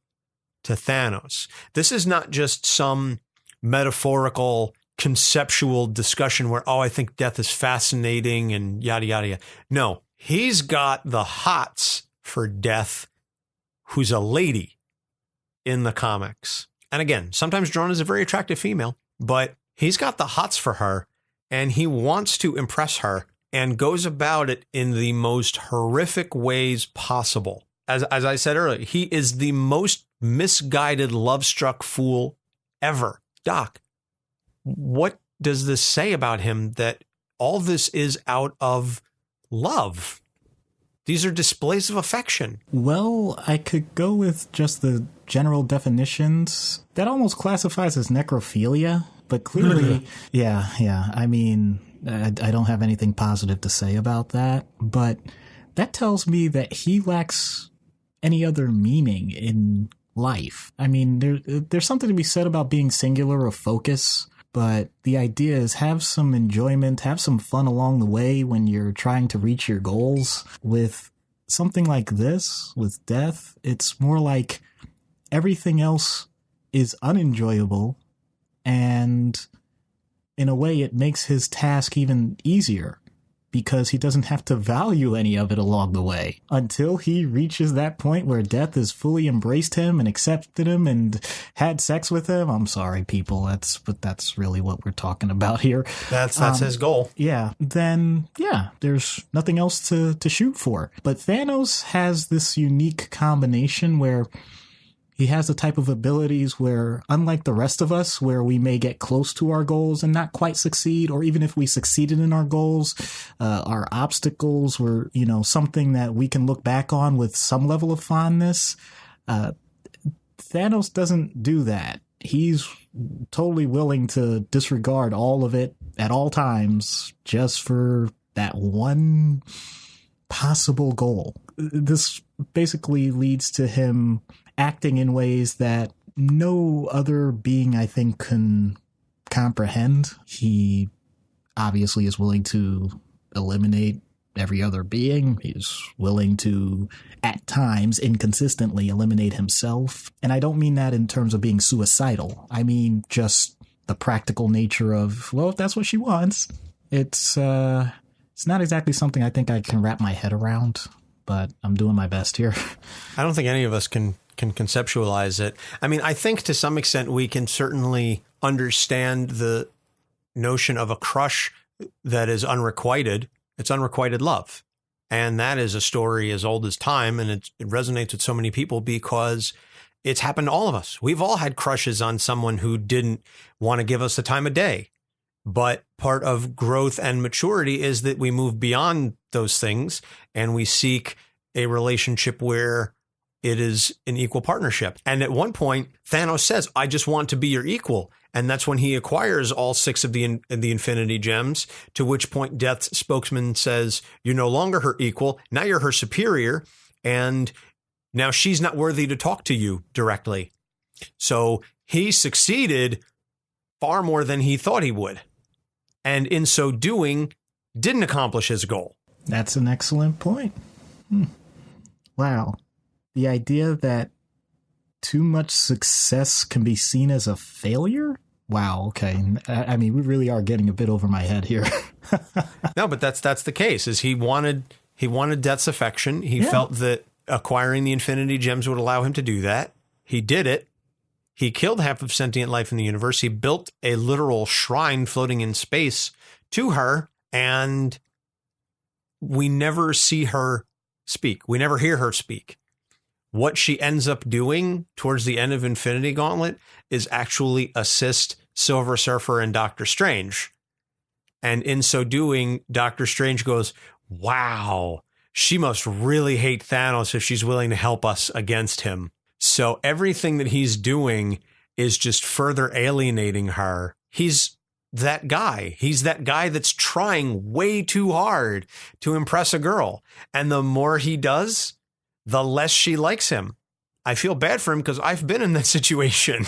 to Thanos. This is not just some metaphorical, conceptual discussion where, I think death is fascinating and yada, yada, yada. No, he's got the hots for death, who's a lady in the comics. And again, sometimes drawn as a very attractive female, but he's got the hots for her and he wants to impress her and goes about it in the most horrific ways possible. As I said earlier, he is the most misguided, love-struck fool ever. Doc, what does this say about him that all this is out of love? These are displays of affection. Well, I could go with just the general definitions. That almost classifies as necrophilia, but clearly, yeah. I mean, I don't have anything positive to say about that, but that tells me that he lacks any other meaning in life. I mean, there's something to be said about being singular or focus. But the idea is have some enjoyment, have some fun along the way when you're trying to reach your goals. With something like this, with death, it's more like everything else is unenjoyable. And in a way, it makes his task even easier because he doesn't have to value any of it along the way until he reaches that point where death has fully embraced him and accepted him and had sex with him. I'm sorry, people. That's really what we're talking about here. That's his goal. Yeah. Then, there's nothing else to shoot for. But Thanos has this unique combination where he has the type of abilities where, unlike the rest of us, where we may get close to our goals and not quite succeed, or even if we succeeded in our goals, our obstacles were, something that we can look back on with some level of fondness. Thanos doesn't do that. He's totally willing to disregard all of it at all times just for that one possible goal. This basically leads to him acting in ways that no other being, I think, can comprehend. He obviously is willing to eliminate every other being. He's willing to, at times, inconsistently eliminate himself. And I don't mean that in terms of being suicidal. I mean just the practical nature of, well, if that's what she wants. It's not exactly something I think I can wrap my head around, but I'm doing my best here. I don't think any of us can conceptualize it. I mean, I think to some extent we can certainly understand the notion of a crush that is unrequited. It's unrequited love. And that is a story as old as time. And it resonates with so many people because it's happened to all of us. We've all had crushes on someone who didn't want to give us the time of day. But part of growth and maturity is that we move beyond those things and we seek a relationship where it is an equal partnership. And at one point, Thanos says, I just want to be your equal. And that's when he acquires all 6 of the Infinity Gems, to which point Death's spokesman says, you're no longer her equal. Now you're her superior. And now she's not worthy to talk to you directly. So he succeeded far more than he thought he would. And in so doing, didn't accomplish his goal. That's an excellent point. Wow. The idea that too much success can be seen as a failure? Wow, okay. I mean, we really are getting a bit over my head here. No, but that's the case, is he wanted Death's affection. He felt that acquiring the Infinity Gems would allow him to do that. He did it. He killed half of sentient life in the universe. He built a literal shrine floating in space to her, and we never see her speak. We never hear her speak. What she ends up doing towards the end of Infinity Gauntlet is actually assist Silver Surfer and Doctor Strange. And in so doing, Doctor Strange goes, wow, she must really hate Thanos if she's willing to help us against him. So everything that he's doing is just further alienating her. He's that guy. He's that guy that's trying way too hard to impress a girl. And the more he does, the less she likes him. I feel bad for him because I've been in that situation.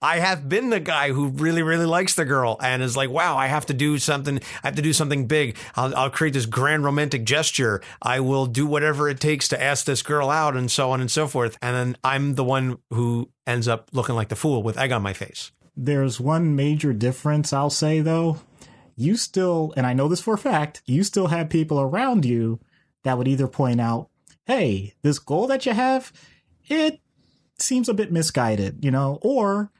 I have been the guy who really, really likes the girl and is like, wow, I have to do something. I have to do something big. I'll create this grand romantic gesture. I will do whatever it takes to ask this girl out and so on and so forth. And then I'm the one who ends up looking like the fool with egg on my face. There's one major difference, I'll say, though. You still, and I know this for a fact, you still have people around you that would either point out, hey, this goal that you have, it seems a bit misguided, or,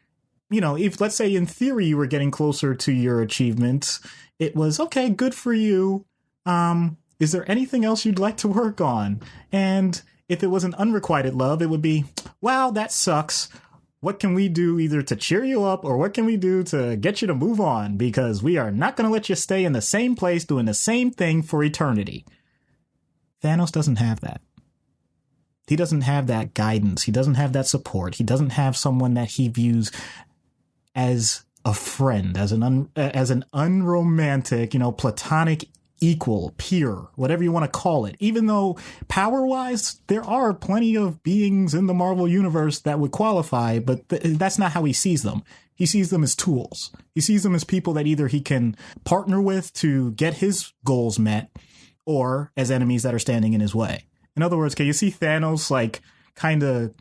if, let's say, in theory, you were getting closer to your achievements, it was, okay, good for you. Is there anything else you'd like to work on? And if it was an unrequited love, it would be, wow, that sucks. What can we do either to cheer you up or what can we do to get you to move on? Because we are not going to let you stay in the same place doing the same thing for eternity. Thanos doesn't have that. He doesn't have that guidance. He doesn't have that support. He doesn't have someone that he views as a friend, as an unromantic, platonic equal, peer, whatever you want to call it. Even though power-wise, there are plenty of beings in the Marvel universe that would qualify, but that's not how he sees them. He sees them as tools. He sees them as people that either he can partner with to get his goals met, or as enemies that are standing in his way. In other words, can you see Thanos kind of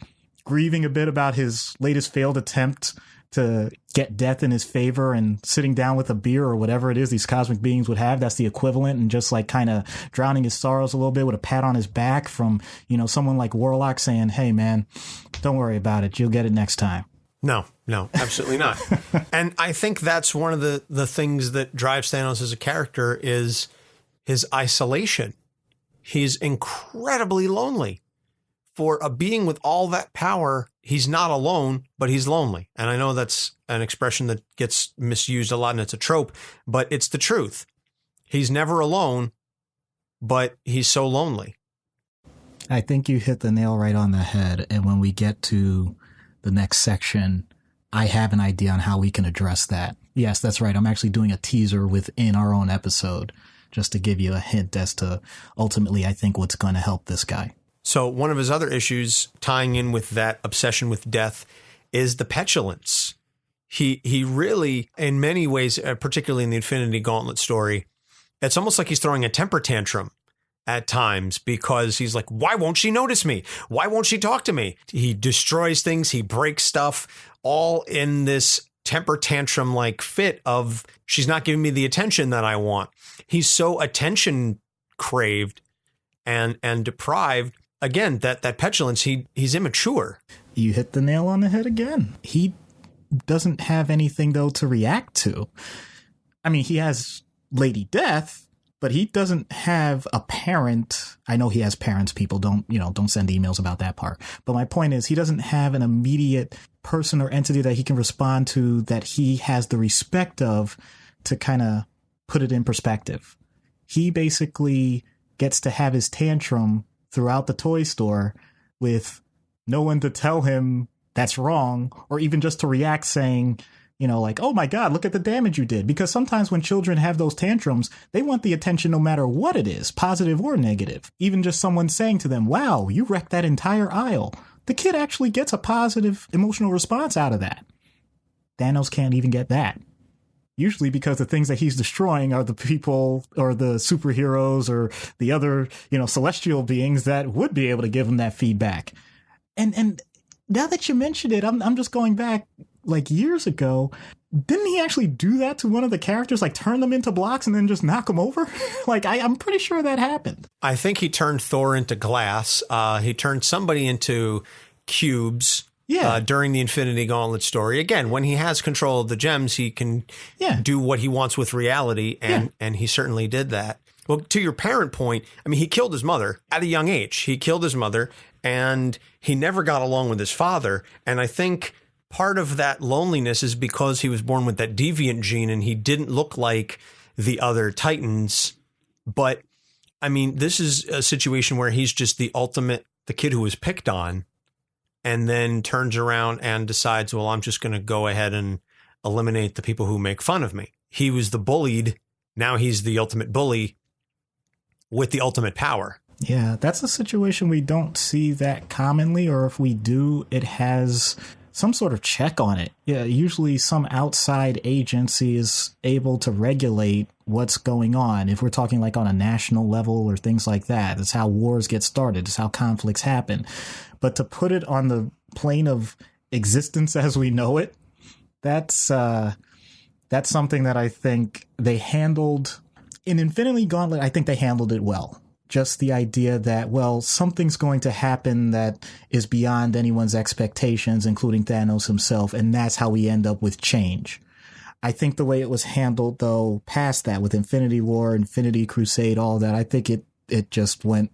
grieving a bit about his latest failed attempt to get death in his favor and sitting down with a beer or whatever it is these cosmic beings would have? That's the equivalent, and just kind of drowning his sorrows a little bit with a pat on his back from, someone like Warlock saying, hey, man, don't worry about it. You'll get it next time. No, absolutely not. And I think that's one of the things that drives Thanos as a character is his isolation. He's incredibly lonely. For a being with all that power, he's not alone, but he's lonely. And I know that's an expression that gets misused a lot and it's a trope, but it's the truth. He's never alone, but he's so lonely. I think you hit the nail right on the head. And when we get to the next section, I have an idea on how we can address that. Yes, that's right. I'm actually doing a teaser within our own episode, just to give you a hint as to ultimately, I think, what's going to help this guy. So one of his other issues tying in with that obsession with death is the petulance. He really, in many ways, particularly in the Infinity Gauntlet story, it's almost like he's throwing a temper tantrum at times because he's like, why won't she notice me? Why won't she talk to me? He destroys things. He breaks stuff, all in this temper tantrum like fit of she's not giving me the attention that I want. He's so attention craved and deprived. Again, that petulance, he's immature. You hit the nail on the head again. He doesn't have anything, though, to react to. I mean, he has Lady Death, but he doesn't have a parent. I know he has parents. People don't send emails about that part. But my point is, he doesn't have an immediate person or entity that he can respond to that he has the respect of to kind of put it in perspective. He basically gets to have his tantrum throughout the toy store with no one to tell him that's wrong, or even just to react saying, like, oh my God, look at the damage you did. Because sometimes when children have those tantrums, they want the attention no matter what it is, positive or negative. Even just someone saying to them, wow, you wrecked that entire aisle. The kid actually gets a positive emotional response out of that. Thanos can't even get that. Usually because the things that he's destroying are the people or the superheroes or the other, celestial beings that would be able to give him that feedback. And now that you mentioned it, I'm just going back like years ago. Didn't he actually do that to one of the characters, like turn them into blocks and then just knock them over? Like, I'm pretty sure that happened. I think he turned Thor into glass. He turned somebody into cubes. Yeah. During the Infinity Gauntlet story. Again, when he has control of the gems, he can do what he wants with reality, and he certainly did that. Well, to your parent point, I mean, he killed his mother at a young age. He killed his mother, and he never got along with his father. And I think part of that loneliness is because he was born with that deviant gene, and he didn't look like the other Titans. But, I mean, this is a situation where he's just the kid who was picked on, and then turns around and decides, well, I'm just going to go ahead and eliminate the people who make fun of me. He was the bullied. Now he's the ultimate bully with the ultimate power. Yeah, that's a situation we don't see that commonly, or if we do, it has some sort of check on it. Yeah, usually some outside agency is able to regulate what's going on. If we're talking like on a national level or things like that, it's how wars get started. It's how conflicts happen. But to put it on the plane of existence as we know it, that's something that I think they handled in Infinity Gauntlet. I think they handled it well. Just the idea that, well, something's going to happen that is beyond anyone's expectations, including Thanos himself, and that's how we end up with change. I think the way it was handled, though, past that with Infinity War, Infinity Crusade, all that, I think it just went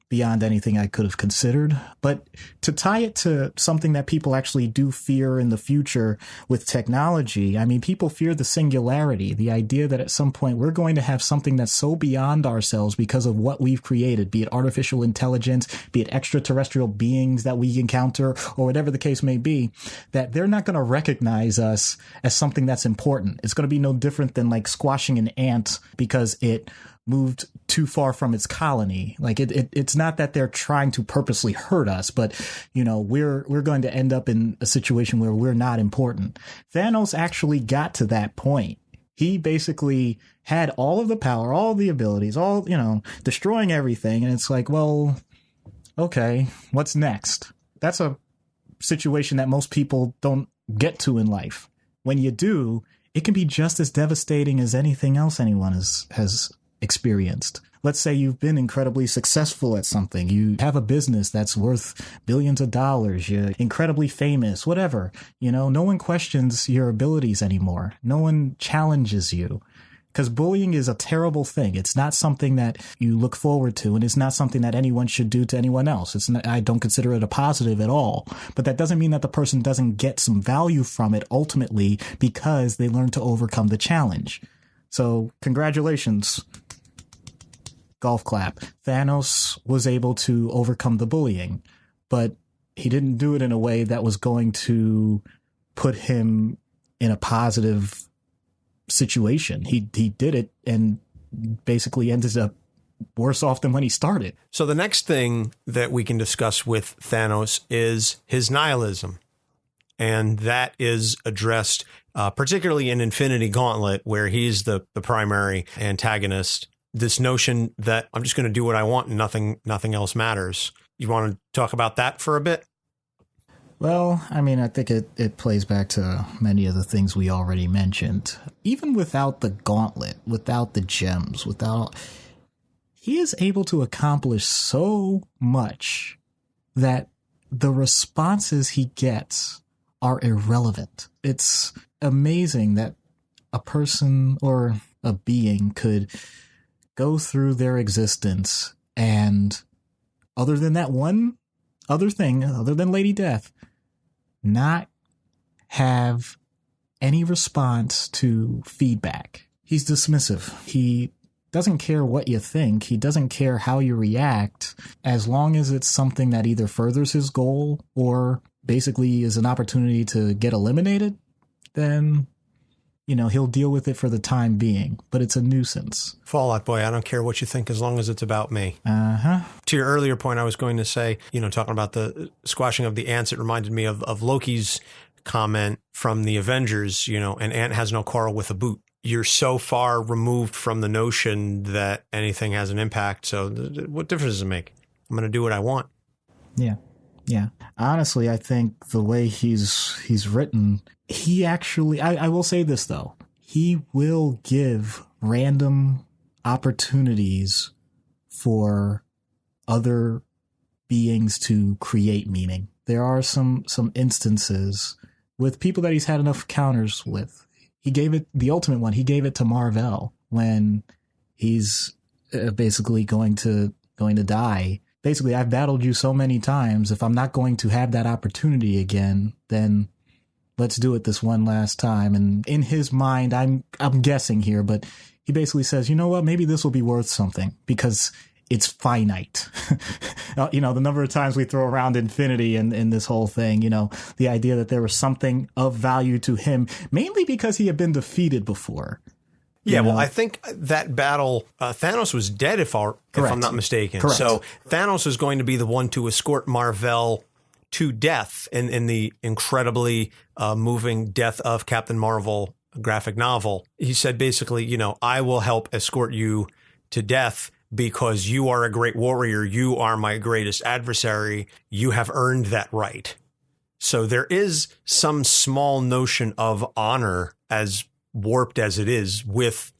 beyond anything I could have considered. But to tie it to something that people actually do fear in the future with technology, I mean, people fear the singularity, the idea that at some point we're going to have something that's so beyond ourselves because of what we've created, be it artificial intelligence, be it extraterrestrial beings that we encounter, or whatever the case may be, that they're not going to recognize us as something that's important. It's going to be no different than like squashing an ant because it moved too far from its colony. Like it's not that they're trying to purposely hurt us, but we're going to end up in a situation where we're not important. Thanos actually got to that point. He basically had all of the power, all the abilities, all, destroying everything. And it's like, well, okay, what's next? That's a situation that most people don't get to in life. When you do, it can be just as devastating as anything else anyone has experienced. Let's say you've been incredibly successful at something. You have a business that's worth billions of dollars. You're incredibly famous, whatever. No one questions your abilities anymore. No one challenges you. Because bullying is a terrible thing. It's not something that you look forward to, and it's not something that anyone should do to anyone else. I don't consider it a positive at all. But that doesn't mean that the person doesn't get some value from it ultimately because they learn to overcome the challenge. So congratulations. Golf clap. Thanos was able to overcome the bullying, but he didn't do it in a way that was going to put him in a positive situation. He did it and basically ended up worse off than when he started. So the next thing that we can discuss with Thanos is his nihilism. And that is addressed particularly in Infinity Gauntlet, where he's the primary antagonist. This notion that I'm just going to do what I want and nothing else matters. You want to talk about that for a bit? Well, I mean, I think it plays back to many of the things we already mentioned. Even without the gauntlet, without the gems, he is able to accomplish so much that the responses he gets are irrelevant. It's amazing that a person or a being could go through their existence and, other than that one other thing, other than Lady Death, not have any response to feedback. He's dismissive. He doesn't care what you think. He doesn't care how you react, as long as it's something that either furthers his goal or basically is an opportunity to get eliminated, then, you know, he'll deal with it for the time being, but it's a nuisance. Fallout Boy, I don't care what you think as long as it's about me. Uh-huh. To your earlier point, I was going to say, you know, talking about the squashing of the ants, it reminded me of Loki's comment from the Avengers, you know, an ant has no quarrel with a boot. You're so far removed from the notion that anything has an impact. So what difference does it make? I'm going to do what I want. Yeah. Yeah. Honestly, I think the way he's written, he actually, I will say this though, he will give random opportunities for other beings to create meaning. There are some instances with people that he's had enough encounters with. He gave it, the ultimate one, he gave it to Mar-Vell when he's basically going to die. Basically, I've battled you so many times. If I'm not going to have that opportunity again, then let's do it this one last time. And in his mind, I'm guessing here, but he basically says, you know what, maybe this will be worth something because it's finite. You know, the number of times we throw around infinity in this whole thing, you know, the idea that there was something of value to him, mainly because he had been defeated before. Yeah, well, I think that battle, Thanos was dead, if I'm not mistaken. Correct. So Thanos is going to be the one to escort Mar-Vell to death in the incredibly moving Death of Captain Marvel graphic novel. He said basically, you know, I will help escort you to death because you are a great warrior. You are my greatest adversary. You have earned that right. So there is some small notion of honor, as warped as it is, with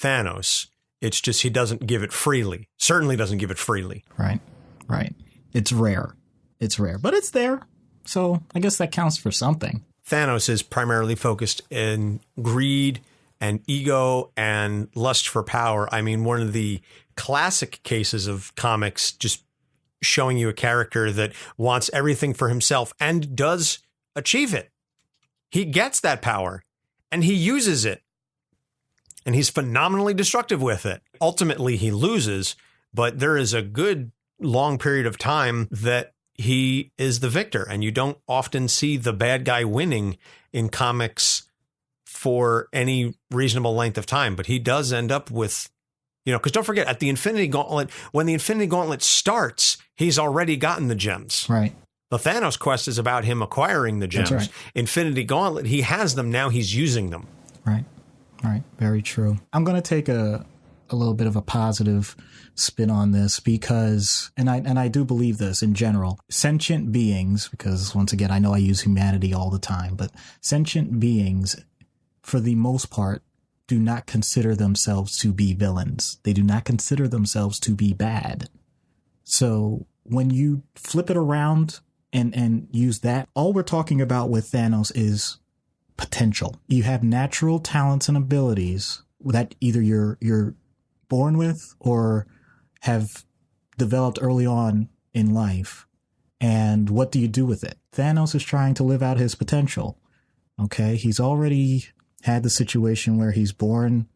Thanos. It's just he doesn't give it freely. Certainly doesn't give it freely. Right. It's rare. But it's there. So I guess that counts for something. Thanos is primarily focused in greed and ego and lust for power. I mean, one of the classic cases of comics just showing you a character that wants everything for himself and does achieve it. He gets that power and he uses it. And he's phenomenally destructive with it. Ultimately, he loses, but there is a good long period of time that he is the victor. And you don't often see the bad guy winning in comics for any reasonable length of time. But he does end up with, you know, because don't forget, at the Infinity Gauntlet, when the Infinity Gauntlet starts, he's already gotten the gems. Right. The Thanos Quest is about him acquiring the gems. That's right. Infinity Gauntlet, he has them. Now he's using them. Right. Very true. I'm going to take a little bit of a positive spin on this because, and I do believe this in general, sentient beings, because once again, I know I use humanity all the time, but sentient beings, for the most part, do not consider themselves to be villains. They do not consider themselves to be bad. So when you flip it around and use that, all we're talking about with Thanos is potential. You have natural talents and abilities that either you're born with or have developed early on in life. And what do you do with it? Thanos is trying to live out his potential. Okay, he's already had the situation where he's born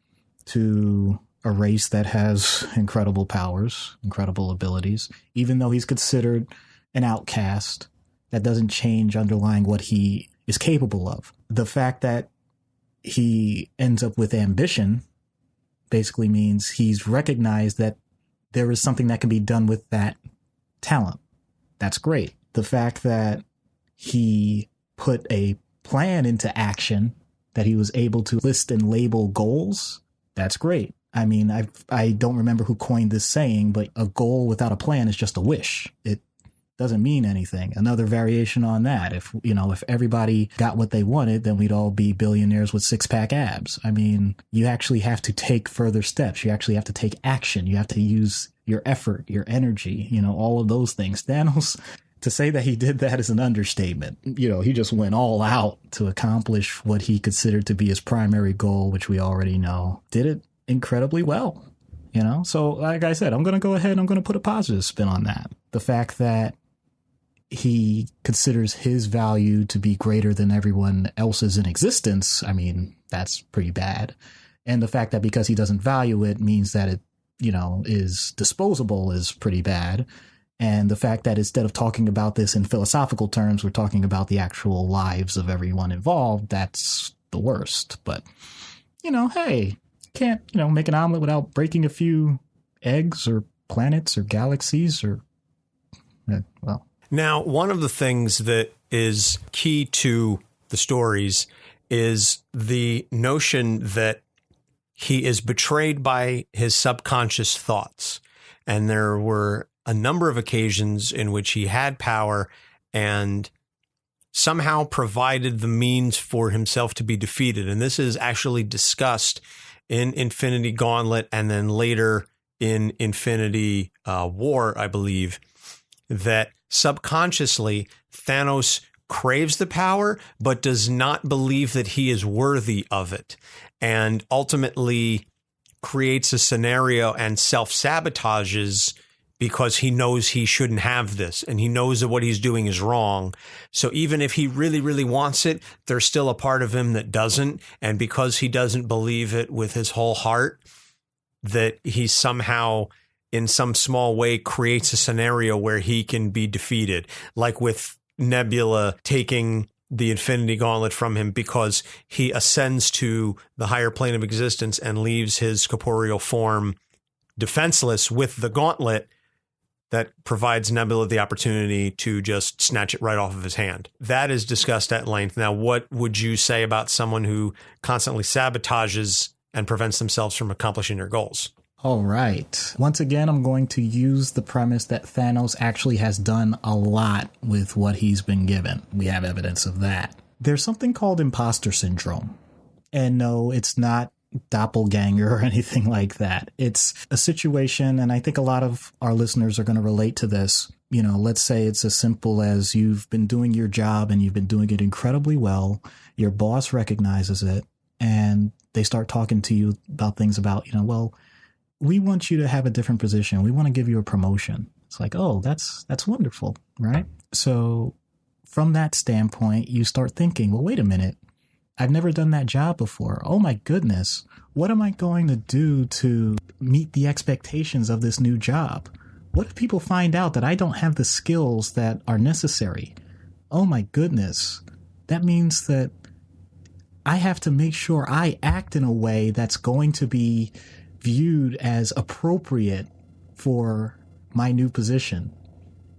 to a race that has incredible powers, incredible abilities. Even though he's considered an outcast, that doesn't change underlying what he is capable of. The fact that he ends up with ambition basically means he's recognized that there is something that can be done with that talent. That's great. The fact that he put a plan into action, that he was able to list and label goals, that's great. I mean, I don't remember who coined this saying, but a goal without a plan is just a wish. It doesn't mean anything. Another variation on that. If everybody got what they wanted, then we'd all be billionaires with six-pack abs. I mean, you actually have to take further steps. You actually have to take action. You have to use your effort, your energy, all of those things. Thanos, to say that he did that is an understatement. He just went all out to accomplish what he considered to be his primary goal, which we already know. Did it incredibly well. You know, so like I said, I'm going to go ahead and I'm going to put a positive spin on that. The fact that he considers his value to be greater than everyone else's in existence, I mean, that's pretty bad. And the fact that because he doesn't value it means that it, you know, is disposable is pretty bad. And the fact that instead of talking about this in philosophical terms, we're talking about the actual lives of everyone involved, that's the worst. But, you know, hey, can't, you know, make an omelet without breaking a few eggs or planets or galaxies or, well. Now, one of the things that is key to the stories is the notion that he is betrayed by his subconscious thoughts. And there were a number of occasions in which he had power and somehow provided the means for himself to be defeated. And this is actually discussed in Infinity Gauntlet and then later in Infinity War, I believe, that subconsciously Thanos craves the power, but does not believe that he is worthy of it, and ultimately creates a scenario and self-sabotages because he knows he shouldn't have this and he knows that what he's doing is wrong. So even if he really, really wants it, there's still a part of him that doesn't. And because he doesn't believe it with his whole heart, that he somehow in some small way creates a scenario where he can be defeated, like with Nebula taking the Infinity Gauntlet from him because he ascends to the higher plane of existence and leaves his corporeal form defenseless with the gauntlet that provides Nebula the opportunity to just snatch it right off of his hand. That is discussed at length. Now, what would you say about someone who constantly sabotages and prevents themselves from accomplishing their goals? All right. Once again, I'm going to use the premise that Thanos actually has done a lot with what he's been given. We have evidence of that. There's something called imposter syndrome. And no, it's not doppelganger or anything like that. It's a situation, and I think a lot of our listeners are going to relate to this. You know, let's say it's as simple as you've been doing your job and you've been doing it incredibly well. Your boss recognizes it and they start talking to you about things about, you know, well, we want you to have a different position. We want to give you a promotion. It's like, oh, that's wonderful, right? So from that standpoint, you start thinking, well, wait a minute. I've never done that job before. Oh my goodness. What am I going to do to meet the expectations of this new job? What if people find out that I don't have the skills that are necessary? Oh my goodness. That means that I have to make sure I act in a way that's going to be viewed as appropriate for my new position.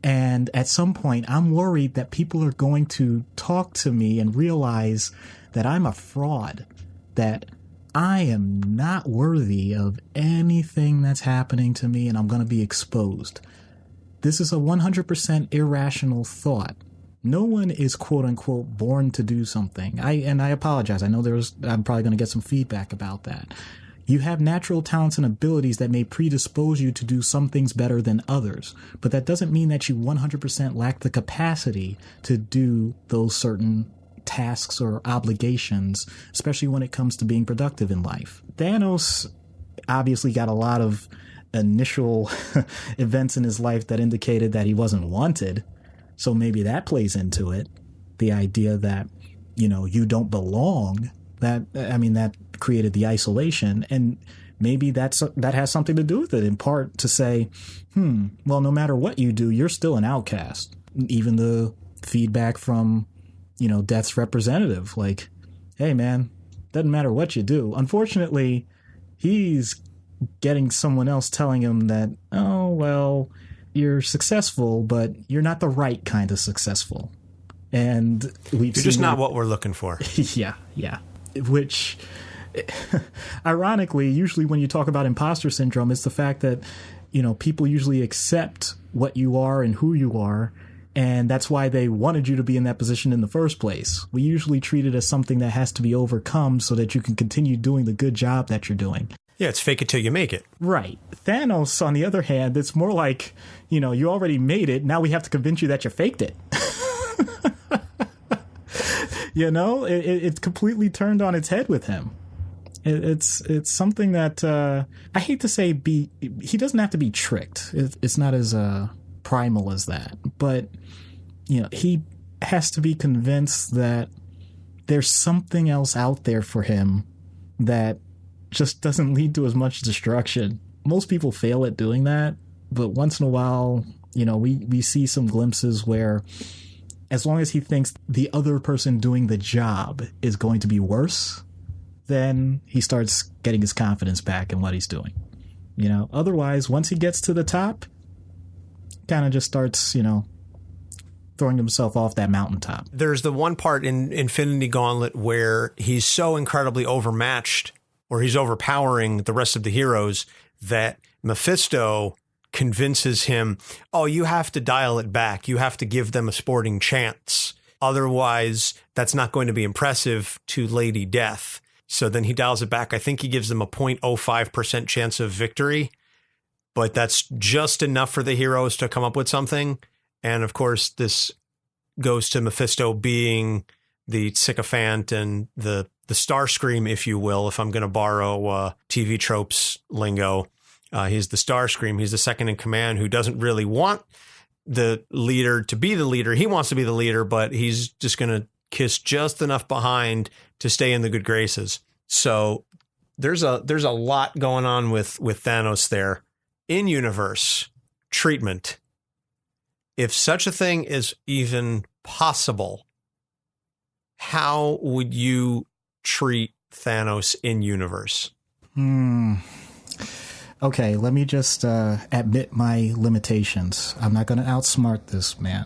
And at some point, I'm worried that people are going to talk to me and realize that I'm a fraud, that I am not worthy of anything that's happening to me, and I'm going to be exposed. This is a 100% irrational thought. No one is quote unquote born to do something. I apologize. I know I'm probably going to get some feedback about that. You have natural talents and abilities that may predispose you to do some things better than others, but that doesn't mean that you 100% lack the capacity to do those certain tasks or obligations, especially when it comes to being productive in life. Thanos obviously got a lot of initial events in his life that indicated that he wasn't wanted. So maybe that plays into it. The idea that, you know, you don't belong, that created the isolation. And maybe that has something to do with it, in part to say, well, no matter what you do, you're still an outcast. Even the feedback from, you know, Death's representative, like, hey, man, doesn't matter what you do. Unfortunately, he's getting someone else telling him that, oh, well, you're successful, but you're not the right kind of successful. And you're just not what we're looking for. Yeah. Which, ironically, usually when you talk about imposter syndrome, it's the fact that, you know, people usually accept what you are and who you are. And that's why they wanted you to be in that position in the first place. We usually treat it as something that has to be overcome so that you can continue doing the good job that you're doing. Yeah, it's fake it till you make it. Right. Thanos, on the other hand, it's more like, you know, you already made it. Now we have to convince you that you faked it. You know, it's completely turned on its head with him. It's something that I hate to say. He doesn't have to be tricked. It's not as primal as that, but he has to be convinced that there's something else out there for him that just doesn't lead to as much destruction. Most people fail at doing that, but once in a while, we see some glimpses where, as long as he thinks the other person doing the job is going to be worse, then he starts getting his confidence back in what he's doing. Otherwise, once he gets to the top, kind of just starts, throwing himself off that mountaintop. There's the one part in Infinity Gauntlet where he's so incredibly overmatched, or he's overpowering the rest of the heroes, that Mephisto convinces him, oh, you have to dial it back. You have to give them a sporting chance. Otherwise, that's not going to be impressive to Lady Death. So then he dials it back. I think he gives them a 0.05% chance of victory, but that's just enough for the heroes to come up with something. And of course, this goes to Mephisto being the sycophant and the Starscream, if you will, if I'm going to borrow TV tropes lingo. He's the Starscream. He's the second in command who doesn't really want the leader to be the leader. He wants to be the leader, but he's just going to kiss just enough behind to stay in the good graces. So there's a lot going on with Thanos there. In-universe treatment, if such a thing is even possible, how would you treat Thanos in universe? Okay, let me just admit my limitations. I'm not going to outsmart this man.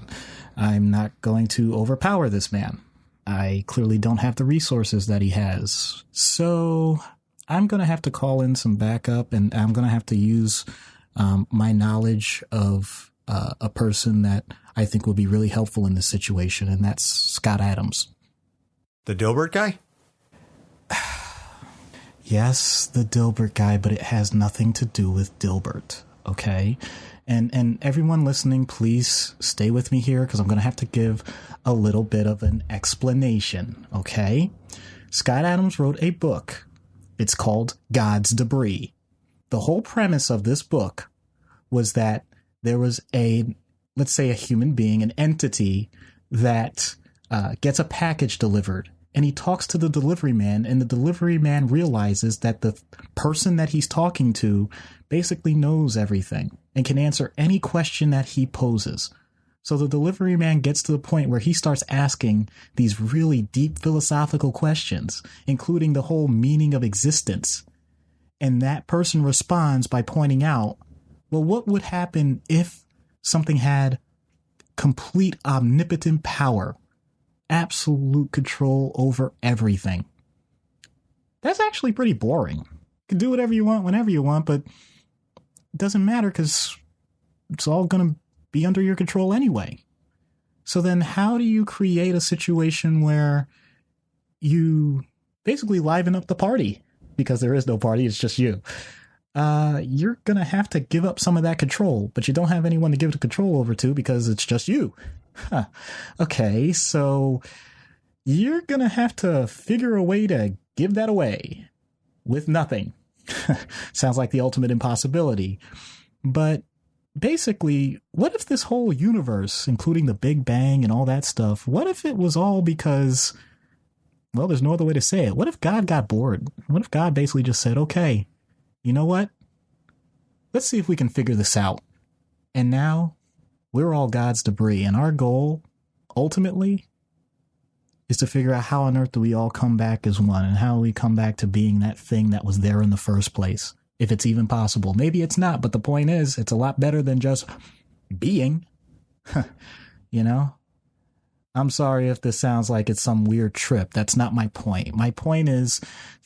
I'm not going to overpower this man. I clearly don't have the resources that he has. So I'm going to have to call in some backup, and I'm going to have to use my knowledge of a person that I think will be really helpful in this situation, and that's Scott Adams. The Dilbert guy? Yes, the Dilbert guy, but it has nothing to do with Dilbert, okay? And everyone listening, please stay with me here, because I'm going to have to give a little bit of an explanation, okay? Scott Adams wrote a book. It's called God's Debris. The whole premise of this book was that there was let's say a human being, an entity that gets a package delivered, and he talks to the delivery man, and the delivery man realizes that the person that he's talking to basically knows everything and can answer any question that he poses. So the delivery man gets to the point where he starts asking these really deep philosophical questions, including the whole meaning of existence. And that person responds by pointing out, well, what would happen if something had complete omnipotent power, absolute control over everything? That's actually pretty boring. You can do whatever you want whenever you want, but it doesn't matter because it's all going to be under your control anyway. So then how do you create a situation where you basically liven up the party? Because there is no party, it's just you. You're going to have to give up some of that control, but you don't have anyone to give the control over to because it's just you. Huh. Okay, so you're going to have to figure a way to give that away with nothing. Sounds like the ultimate impossibility. But basically, what if this whole universe, including the Big Bang and all that stuff, what if it was all because, well, there's no other way to say it. What if God got bored? What if God basically just said, okay, you know what? Let's see if we can figure this out. And now we're all God's debris. And our goal, ultimately, is to figure out how on earth do we all come back as one, and how we come back to being that thing that was there in the first place. If it's even possible. Maybe it's not, but the point is, it's a lot better than just being. You know? I'm sorry if this sounds like it's some weird trip. That's not my point. My point is,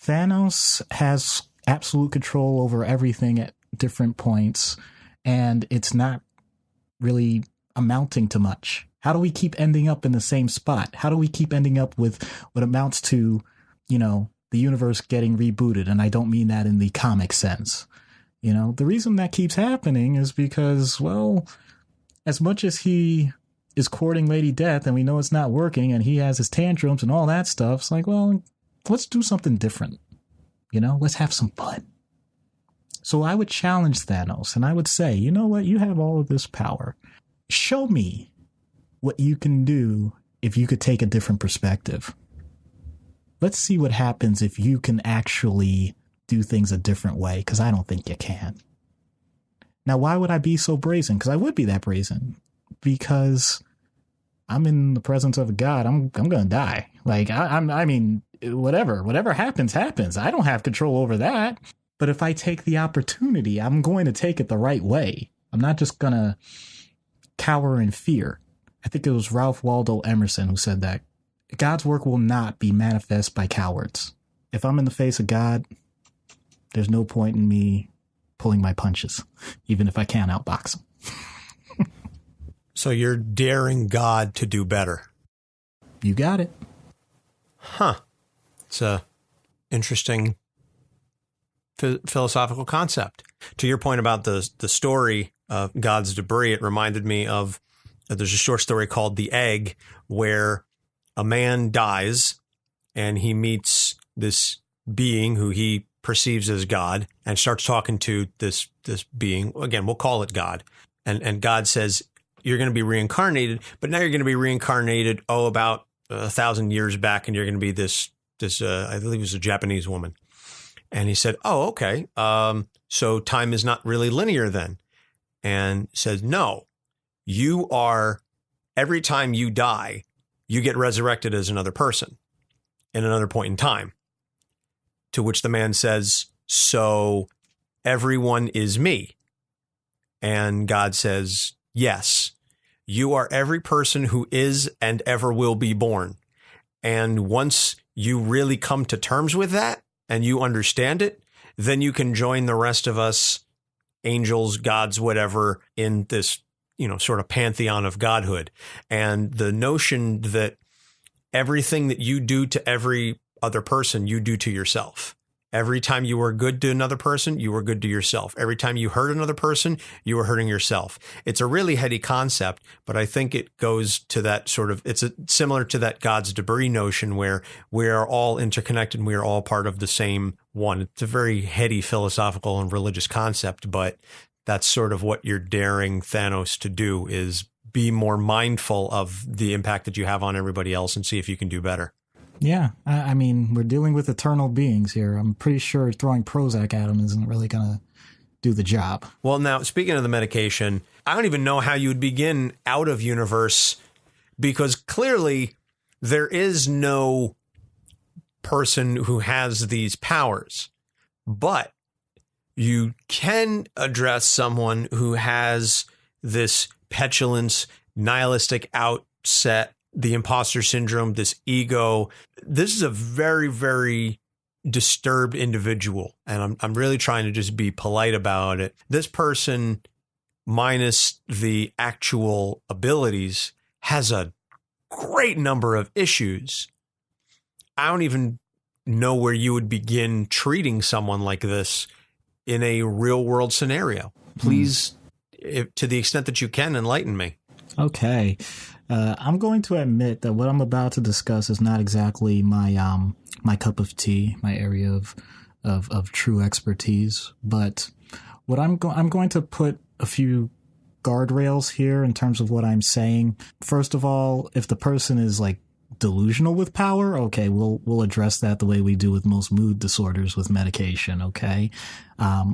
Thanos has absolute control over everything at different points, and it's not really amounting to much. How do we keep ending up in the same spot? How do we keep ending up with what amounts to, you know, the universe getting rebooted? And I don't mean that in the comic sense. You know, the reason that keeps happening is because, well, as much as he is courting Lady Death and we know it's not working and he has his tantrums and all that stuff, it's like, well, let's do something different. Let's have some fun. So I would challenge Thanos and I would say, you know what? You have all of this power. Show me what you can do if you could take a different perspective. Let's see what happens if you can actually do things a different way, because I don't think you can. Now, why would I be so brazen? Because I would be that brazen. Because I'm in the presence of a god. I'm going to die. Like, I mean, whatever happens. I don't have control over that. But if I take the opportunity, I'm going to take it the right way. I'm not just going to cower in fear. I think it was Ralph Waldo Emerson who said that God's work will not be manifest by cowards. If I'm in the face of God, there's no point in me pulling my punches, even if I can't outbox him. So you're daring God to do better. You got it. Huh. It's a interesting philosophical concept. To your point about the story of God's debris, it reminded me of, there's a short story called The Egg, where a man dies and he meets this being who he perceives as God and starts talking to this being. Again, we'll call it God. And God says, you're going to be reincarnated, but now you're going to be reincarnated, about 1,000 years back, and you're going to be this I believe it was a Japanese woman. And he said, oh, okay. So time is not really linear then. And says, no, you are, every time you die, you get resurrected as another person in another point in time. To which the man says, so everyone is me. And God says, yes, you are every person who is and ever will be born. And once you really come to terms with that and you understand it, then you can join the rest of us, angels, gods, whatever, in this, sort of pantheon of godhood. And the notion that everything that you do to every other person, you do to yourself. Every time you were good to another person, you were good to yourself. Every time you hurt another person, you were hurting yourself. It's a really heady concept, but I think it goes to that sort of, similar to that God's debris notion where we are all interconnected and we are all part of the same one. It's a very heady philosophical and religious concept, but that's sort of what you're daring Thanos to do, is be more mindful of the impact that you have on everybody else and see if you can do better. Yeah, I mean, we're dealing with eternal beings here. I'm pretty sure throwing Prozac at them isn't really going to do the job. Well, now, speaking of the medication, I don't even know how you would begin out of universe, because clearly there is no person who has these powers. But you can address someone who has this petulance, nihilistic outset, the imposter syndrome, this ego. This is a very, very disturbed individual. And I'm really trying to just be polite about it. This person, minus the actual abilities, has a great number of issues. I don't even know where you would begin treating someone like this in a real world scenario. Please, to the extent that you can, enlighten me. Okay. I'm going to admit that what I'm about to discuss is not exactly my my cup of tea, my area of true expertise. But what I'm going to put a few guardrails here in terms of what I'm saying. First of all, if the person is like delusional with power, okay, we'll address that the way we do with most mood disorders with medication, okay,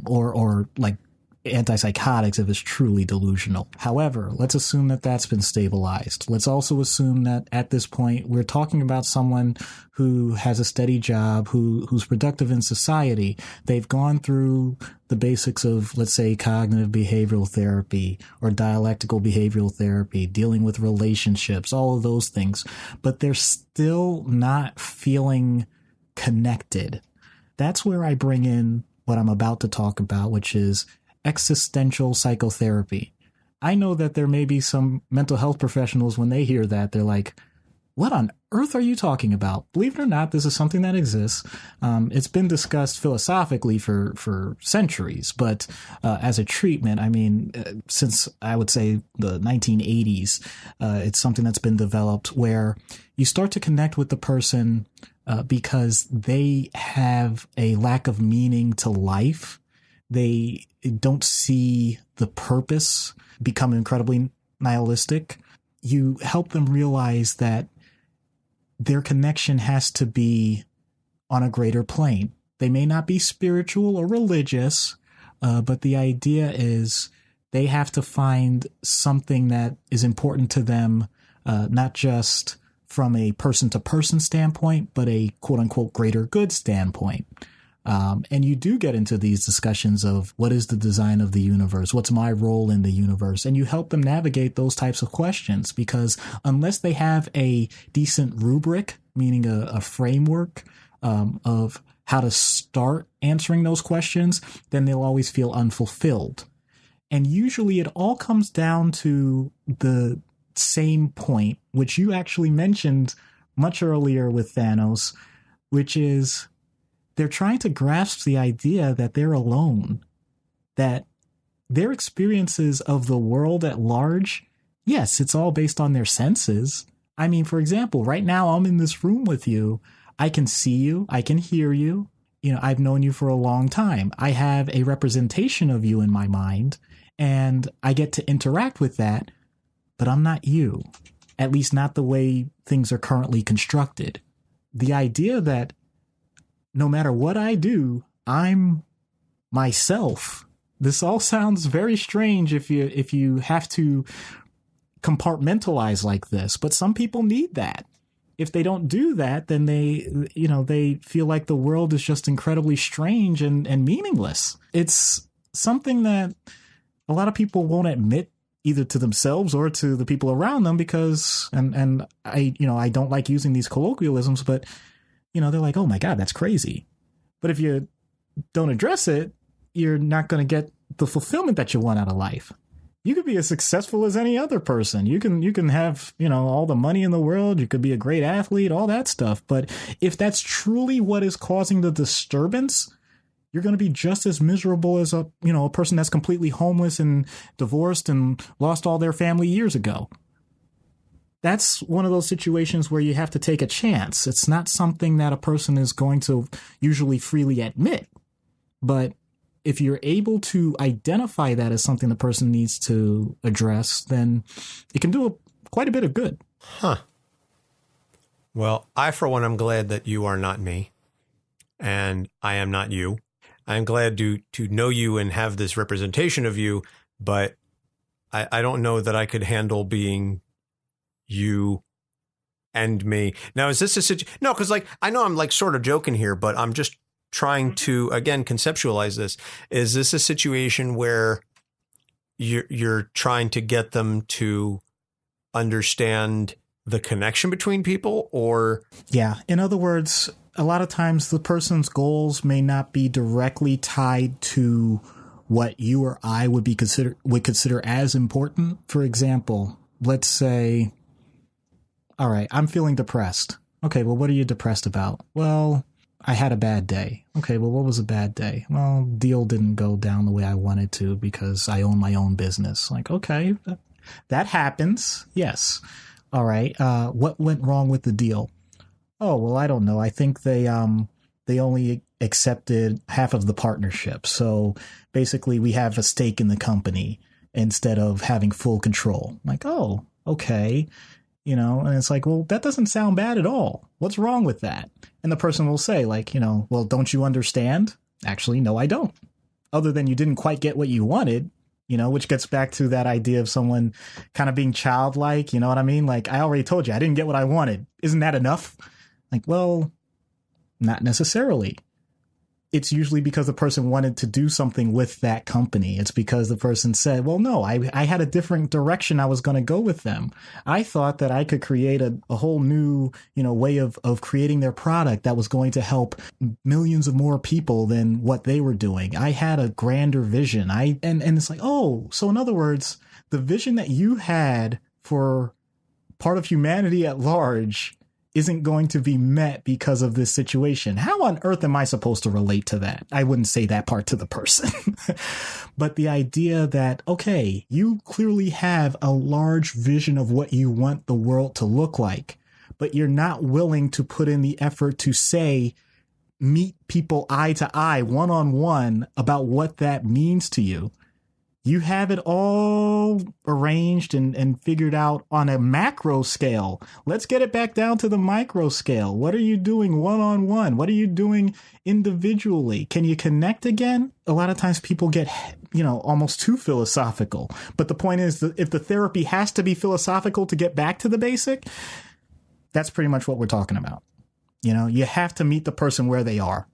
or like antipsychotics if it's truly delusional. However, let's assume that that's been stabilized. Let's also assume that at this point we're talking about someone who has a steady job, who's productive in society. They've gone through the basics of, let's say, cognitive behavioral therapy or dialectical behavioral therapy, dealing with relationships, all of those things, but they're still not feeling connected. That's where I bring in what I'm about to talk about, which is existential psychotherapy. I know that there may be some mental health professionals, when they hear that, they're like, what on earth are you talking about? Believe it or not, this is something that exists. It's been discussed philosophically for centuries, but as a treatment, I mean, since I would say the 1980s, it's something that's been developed where you start to connect with the person because they have a lack of meaning to life. They don't see the purpose, become incredibly nihilistic. You help them realize that their connection has to be on a greater plane. They may not be spiritual or religious, but the idea is they have to find something that is important to them, not just from a person-to-person standpoint, but a quote-unquote greater good standpoint. And you do get into these discussions of what is the design of the universe? What's my role in the universe? And you help them navigate those types of questions, because unless they have a decent rubric, meaning a framework of how to start answering those questions, then they'll always feel unfulfilled. And usually it all comes down to the same point, which you actually mentioned much earlier with Thanos, which is they're trying to grasp the idea that they're alone, that their experiences of the world at large, yes, it's all based on their senses. I mean, for example, right now I'm in this room with you. I can see you. I can hear you. You know, I've known you for a long time. I have a representation of you in my mind, and I get to interact with that, but I'm not you, at least not the way things are currently constructed. The idea that no matter what I do, I'm myself. This all sounds very strange if you have to compartmentalize like this, but some people need that. If they don't do that, then they feel like the world is just incredibly strange and meaningless. It's something that a lot of people won't admit either to themselves or to the people around them, because and I don't like using these colloquialisms, but they're like, oh my God, that's crazy. But if you don't address it, you're not going to get the fulfillment that you want out of life. You could be as successful as any other person. You can have, all the money in the world. You could be a great athlete, all that stuff. But if that's truly what is causing the disturbance, you're going to be just as miserable as a person that's completely homeless and divorced and lost all their family years ago. That's one of those situations where you have to take a chance. It's not something that a person is going to usually freely admit. But if you're able to identify that as something the person needs to address, then it can do quite a bit of good. Huh. Well, I, for one, am glad that you are not me, and I am not you. I'm glad to know you and have this representation of you, but I don't know that I could handle being you and me. Now, is this a situation? No, because I know I'm sort of joking here, but I'm just trying to, again, conceptualize this. Is this a situation where you're trying to get them to understand the connection between people, or? Yeah. In other words, a lot of times the person's goals may not be directly tied to what you or I would consider as important. For example, let's say, all right, I'm feeling depressed. Okay, well, what are you depressed about? Well, I had a bad day. Okay, well, what was a bad day? Well, deal didn't go down the way I wanted to because I own my own business. Okay, that happens. Yes. All right. What went wrong with the deal? Oh, well, I don't know. I think they only accepted half of the partnership. So basically we have a stake in the company instead of having full control. Oh, okay. And it's well, that doesn't sound bad at all. What's wrong with that? And the person will say well, don't you understand? Actually, no, I don't. Other than you didn't quite get what you wanted, which gets back to that idea of someone kind of being childlike. You know what I mean? I already told you, I didn't get what I wanted. Isn't that enough? Well, not necessarily. It's usually because the person wanted to do something with that company. It's because the person said, well, no, I had a different direction I was going to go with them. I thought that I could create a whole new, way of creating their product that was going to help millions of more people than what they were doing. I had a grander vision. And it's oh, so in other words, the vision that you had for part of humanity at large isn't going to be met because of this situation. How on earth am I supposed to relate to that? I wouldn't say that part to the person. But the idea that, okay, you clearly have a large vision of what you want the world to look like, but you're not willing to put in the effort to say, meet people eye to eye, one-on-one about what that means to you. You have it all arranged and figured out on a macro scale. Let's get it back down to the micro scale. What are you doing one-on-one? What are you doing individually? Can you connect again? A lot of times people get, almost too philosophical. But the point is that if the therapy has to be philosophical to get back to the basic, that's pretty much what we're talking about. You have to meet the person where they are.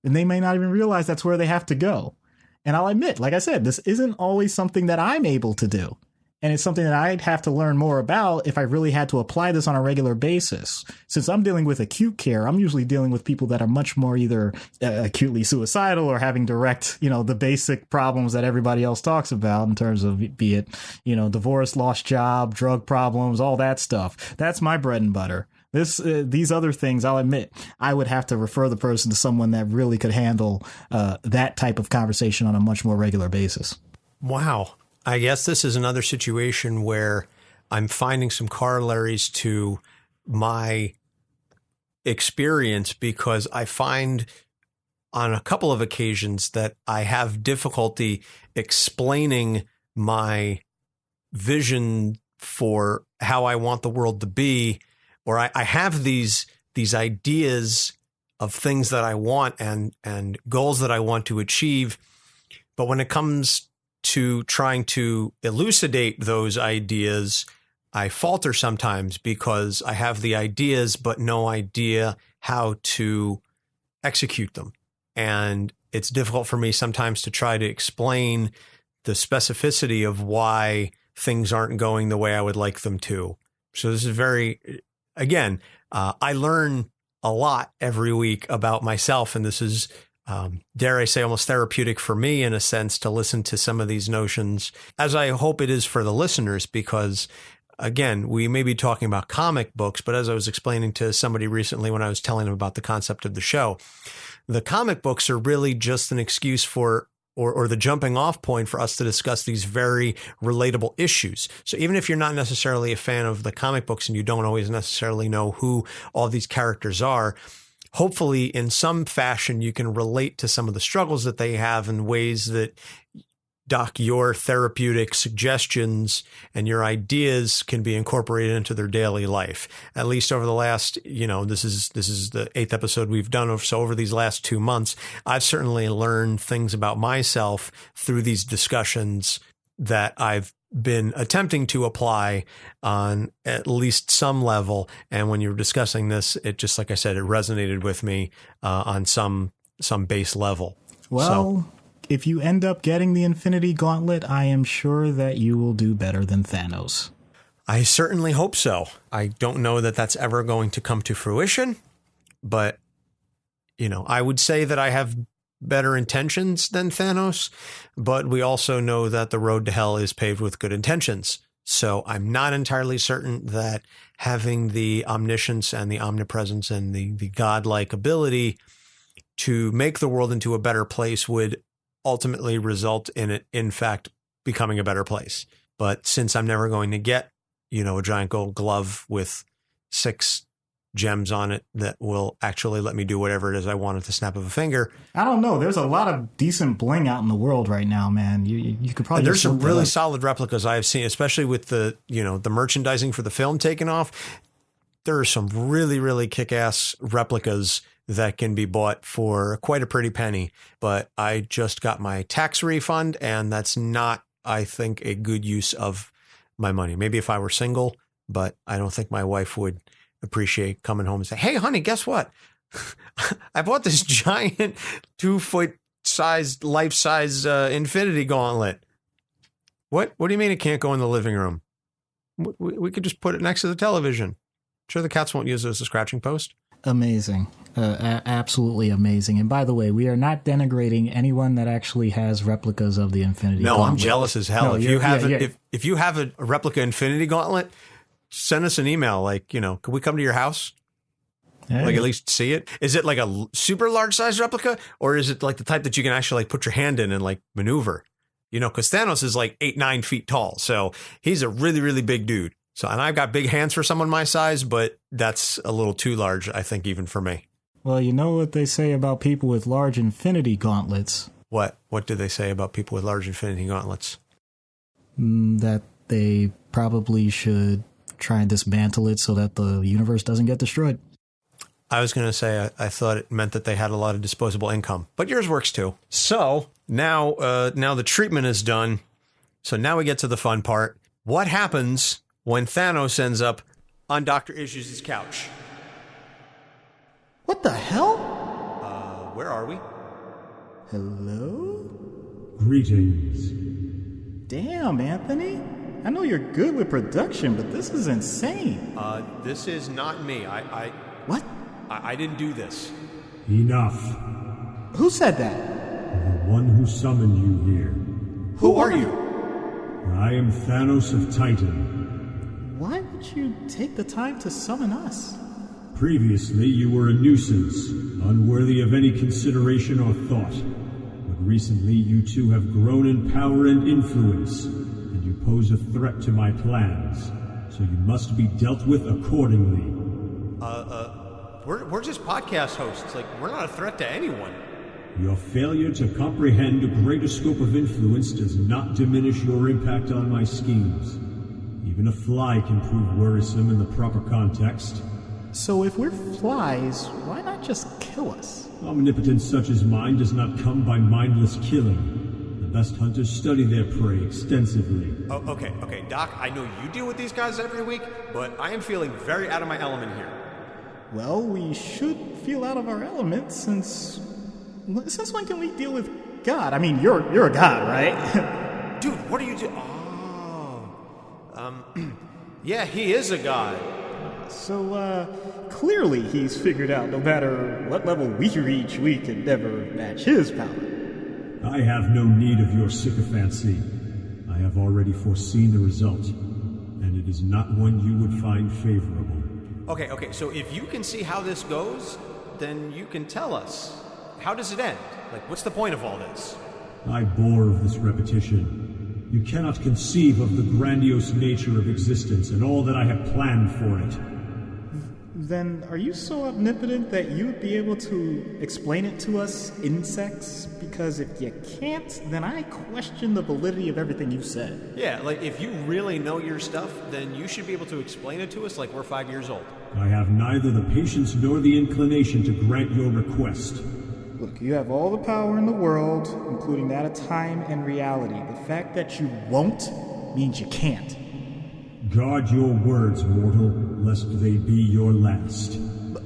And they may not even realize that's where they have to go. And I'll admit, like I said, this isn't always something that I'm able to do. And it's something that I'd have to learn more about if I really had to apply this on a regular basis. Since I'm dealing with acute care, I'm usually dealing with people that are much more either acutely suicidal or having direct, the basic problems that everybody else talks about in terms of, be it, divorce, lost job, drug problems, all that stuff. That's my bread and butter. These other things, I'll admit, I would have to refer the person to someone that really could handle that type of conversation on a much more regular basis. Wow. I guess this is another situation where I'm finding some corollaries to my experience, because I find on a couple of occasions that I have difficulty explaining my vision for how I want the world to be. Or I have these ideas of things that I want and goals that I want to achieve. But when it comes to trying to elucidate those ideas, I falter sometimes because I have the ideas, but no idea how to execute them. And it's difficult for me sometimes to try to explain the specificity of why things aren't going the way I would like them to. So this is Again, I learn a lot every week about myself, and this is, dare I say, almost therapeutic for me in a sense to listen to some of these notions, as I hope it is for the listeners, because, again, we may be talking about comic books, but as I was explaining to somebody recently when I was telling them about the concept of the show, the comic books are really just an excuse for or the jumping off point for us to discuss these very relatable issues. So even if you're not necessarily a fan of the comic books and you don't always necessarily know who all these characters are, hopefully in some fashion you can relate to some of the struggles that they have in ways that, Doc, your therapeutic suggestions and your ideas can be incorporated into their daily life. At least over the last, this is the 8th episode we've done. So over these last 2 months, I've certainly learned things about myself through these discussions that I've been attempting to apply on at least some level. And when you were discussing this, it just, like I said, it resonated with me on some base level. Well, if you end up getting the Infinity Gauntlet, I am sure that you will do better than Thanos. I certainly hope so. I don't know that that's ever going to come to fruition, but, I would say that I have better intentions than Thanos, but we also know that the road to hell is paved with good intentions. So I'm not entirely certain that having the omniscience and the omnipresence and the godlike ability to make the world into a better place would ultimately result in it, in fact, becoming a better place. But since I'm never going to get, a giant gold glove with 6 gems on it that will actually let me do whatever it is I want at the snap of a finger. I don't know. There's a lot of decent bling out in the world right now, man. You could probably. And there's some really solid replicas I have seen, especially with the merchandising for the film taken off. There are some really, really kick-ass replicas that can be bought for quite a pretty penny. But I just got my tax refund, and that's not, I think, a good use of my money. Maybe if I were single, but I don't think my wife would appreciate coming home and say, "Hey, honey, guess what? I bought this giant 2-foot size, life-size Infinity Gauntlet." What do you mean it can't go in the living room? We could just put it next to the television. Sure, the cats won't use it as a scratching post. Amazing. Absolutely amazing. And by the way, we are not denigrating anyone that actually has replicas of the Infinity Gauntlet. No, I'm jealous as hell. If you have a replica Infinity Gauntlet, send us an email. Like, can we come to your house? Hey. Like at least see it? Is it like a super large size replica, or is it like the type that you can actually like put your hand in and like maneuver? Because Thanos is like 8-9 feet tall. So he's a really, really big dude. So, and I've got big hands for someone my size, but that's a little too large, I think, even for me. Well, you know what they say about people with large infinity gauntlets? What? What do they say about people with large infinity gauntlets? That they probably should try and dismantle it so that the universe doesn't get destroyed. I was going to say I thought it meant that they had a lot of disposable income, but yours works too. So now the treatment is done. So now we get to the fun part. What happens when Thanos ends up on Dr. Issues' couch? What the hell? Where are we? Hello? Greetings. Damn, Anthony. I know you're good with production, but this is insane. This is not me. What? I didn't do this. Enough. Who said that? The one who summoned you here. Who are you? I am Thanos of Titan. Why would you take the time to summon us? Previously, you were a nuisance, unworthy of any consideration or thought. But recently, you two have grown in power and influence, and you pose a threat to my plans, so you must be dealt with accordingly. We're just podcast hosts. Like, we're not a threat to anyone. Your failure to comprehend a greater scope of influence does not diminish your impact on my schemes. Even a fly can prove worrisome in the proper context. So if we're flies, why not just kill us? Omnipotence such as mine does not come by mindless killing. The best hunters study their prey extensively. Oh, okay, Doc, I know you deal with these guys every week, but I am feeling very out of my element here. Well, we should feel out of our element since when can we deal with God? I mean, you're a god, right? Dude, what are you doing? Yeah, he is a god. So, clearly he's figured out no matter what level we reach, we can never match his power. I have no need of your sycophancy. I have already foreseen the result, and it is not one you would find favorable. Okay, so if you can see how this goes, then you can tell us. How does it end? Like, what's the point of all this? I bore of this repetition. You cannot conceive of the grandiose nature of existence and all that I have planned for it. Then are you so omnipotent that you would be able to explain it to us insects? Because if you can't, then I question the validity of everything you said. Yeah, like if you really know your stuff, then you should be able to explain it to us like we're 5 years old. I have neither the patience nor the inclination to grant your request. Look, you have all the power in the world, including that of time and reality. The fact that you won't means you can't. Guard your words, mortal, lest they be your last.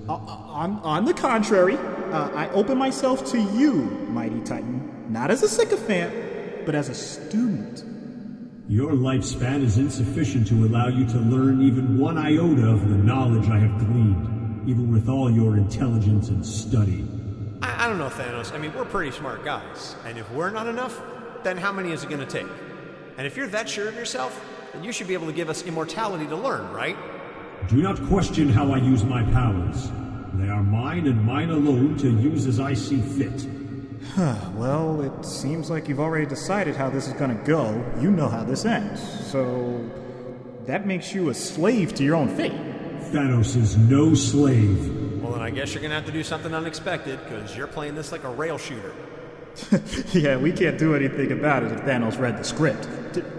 On the contrary, I open myself to you, mighty Titan, not as a sycophant, but as a student. Your lifespan is insufficient to allow you to learn even one iota of the knowledge I have gleaned, even with all your intelligence and study. I don't know, Thanos. I mean, we're pretty smart guys. And if we're not enough, then how many is it going to take? And if you're that sure of yourself, then you should be able to give us immortality to learn, right? Do not question how I use my powers. They are mine and mine alone to use as I see fit. Well, it seems like you've already decided how this is going to go. You know how this ends. So that makes you a slave to your own fate. Thanos is no slave. Well, then I guess you're going to have to do something unexpected, because you're playing this like a rail shooter. Yeah, we can't do anything about it if Thanos read the script.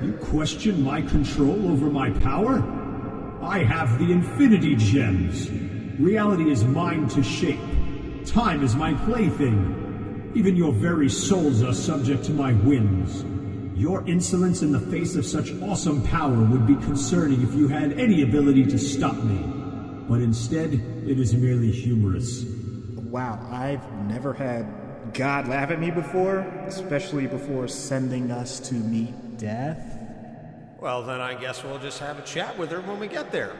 You question my control over my power? I have the Infinity Gems. Reality is mine to shape. Time is my plaything. Even your very souls are subject to my whims. Your insolence in the face of such awesome power would be concerning if you had any ability to stop me. But instead, it is merely humorous. Wow, I've never had God laugh at me before, especially before sending us to meet death. Well, then I guess we'll just have a chat with her when we get there.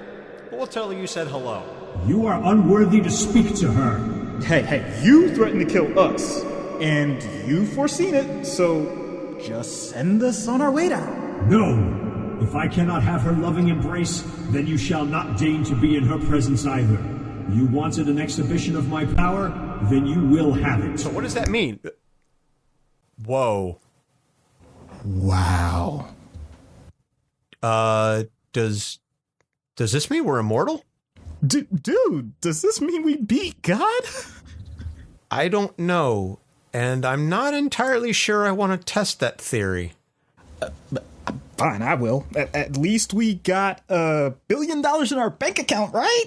We'll tell her you said hello. You are unworthy to speak to her. Hey, you threatened to kill us, and you've foreseen it, so just send us on our way down. No! If I cannot have her loving embrace, then you shall not deign to be in her presence either. You wanted an exhibition of my power? Then you will have it. So what does that mean? Whoa. Wow. Does Does this mean we're immortal? Dude, does this mean we beat God? I don't know, and I'm not entirely sure I want to test that theory. Fine, I will. At least we got $1 billion in our bank account, right?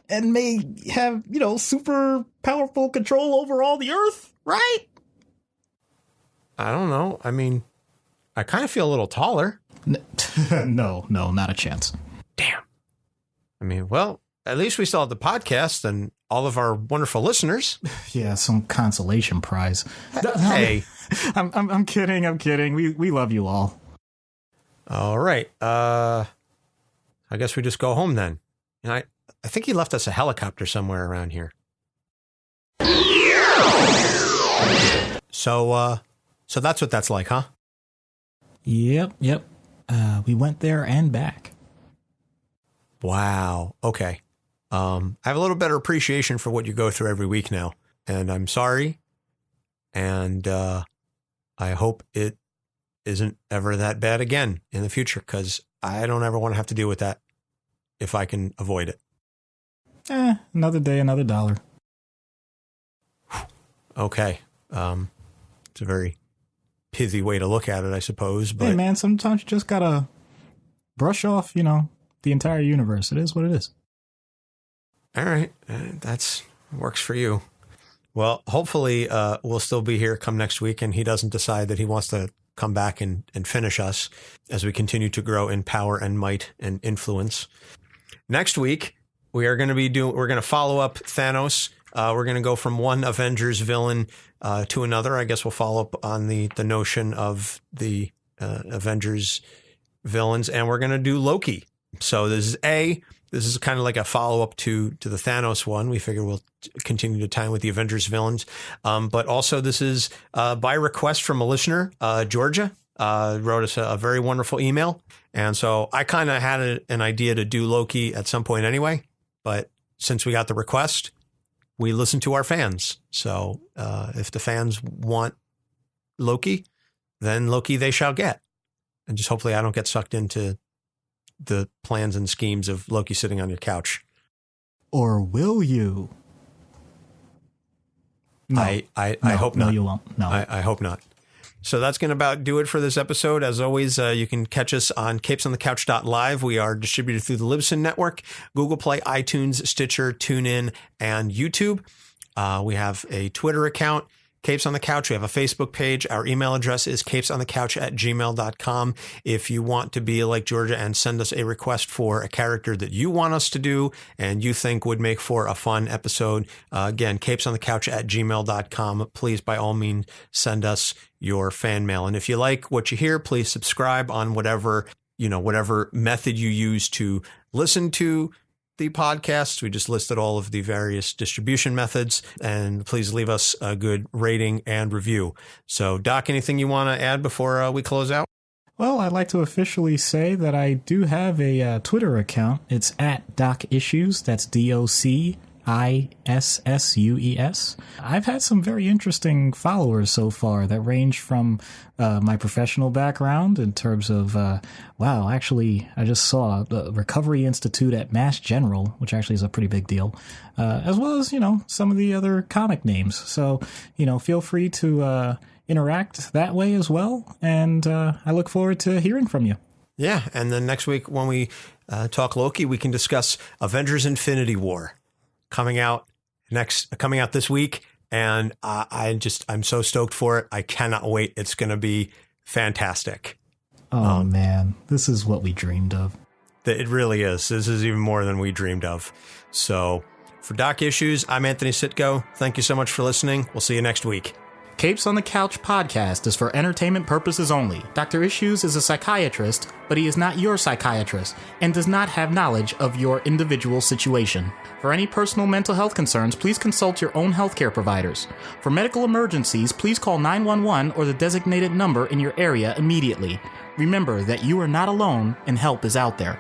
And may have, super powerful control over all the Earth, right? I don't know. I mean, I kind of feel a little taller. No, not a chance. Damn. I mean, well, at least we still have the podcast and all of our wonderful listeners. Yeah, some consolation prize. Hey. I'm kidding. We love you all. All right. I guess we just go home then. And I think he left us a helicopter somewhere around here. So that's what that's like, huh? Yep. We went there and back. Wow. Okay. I have a little better appreciation for what you go through every week now, and I'm sorry. And I hope it isn't ever that bad again in the future, because I don't ever want to have to deal with that if I can avoid it. Another day, another dollar. Okay. It's a very pithy way to look at it, I suppose. But hey, man, sometimes you just gotta brush off, the entire universe. It is what it is. All right. That's works for you. Well, hopefully we'll still be here come next week, and he doesn't decide that he wants to come back and finish us as we continue to grow in power and might and influence. Next week, we're going to follow up Thanos. We're going to go from one Avengers villain to another. I guess we'll follow up on the notion of the Avengers villains, and we're going to do Loki. So this is kind of like a follow up to the Thanos one. We figure we'll continue to tie in with the Avengers villains. But also this is by request from a listener, Georgia, wrote us a very wonderful email. And so I kind of had an idea to do Loki at some point anyway. But since we got the request, we listen to our fans. So if the fans want Loki, then Loki they shall get. And just hopefully I don't get sucked into the plans and schemes of Loki sitting on your couch. Or will you? No. I hope not. No, you won't. No. I hope not. So that's going to about do it for this episode. As always, you can catch us on capesonthecouch.live. We are distributed through the Libsyn Network, Google Play, iTunes, Stitcher, TuneIn, and YouTube. We have a Twitter account, Capes on the Couch. We have a Facebook page. Our email address is capesonthecouch@gmail.com. If you want to be like Georgia and send us a request for a character that you want us to do and you think would make for a fun episode, again, capesonthecouch@gmail.com. Please, by all means, send us your fan mail. And if you like what you hear, please subscribe on whatever method you use to listen to the podcast. We just listed all of the various distribution methods, and please leave us a good rating and review. So, Doc, anything you want to add before we close out? Well, I'd like to officially say that I do have a Twitter account. It's @DocIssues. That's DOCISSUES. I've had some very interesting followers so far that range from my professional background in terms of, actually, I just saw the Recovery Institute at Mass General, which actually is a pretty big deal, as well as, some of the other comic names. So, feel free to interact that way as well. And I look forward to hearing from you. Yeah. And then next week when we talk Loki, we can discuss Avengers Infinity War. Coming out this week, and I'm so stoked for it. I cannot wait. It's going to be fantastic. Oh man, this is what we dreamed of. It really is. This is even more than we dreamed of. So, for Doc Issues, I'm Anthony Sitko. Thank you so much for listening. We'll see you next week. Capes on the Couch podcast is for entertainment purposes only. Dr. Issues is a psychiatrist, but he is not your psychiatrist and does not have knowledge of your individual situation. For any personal mental health concerns, please consult your own healthcare providers. For medical emergencies, please call 911 or the designated number in your area immediately. Remember that you are not alone and help is out there.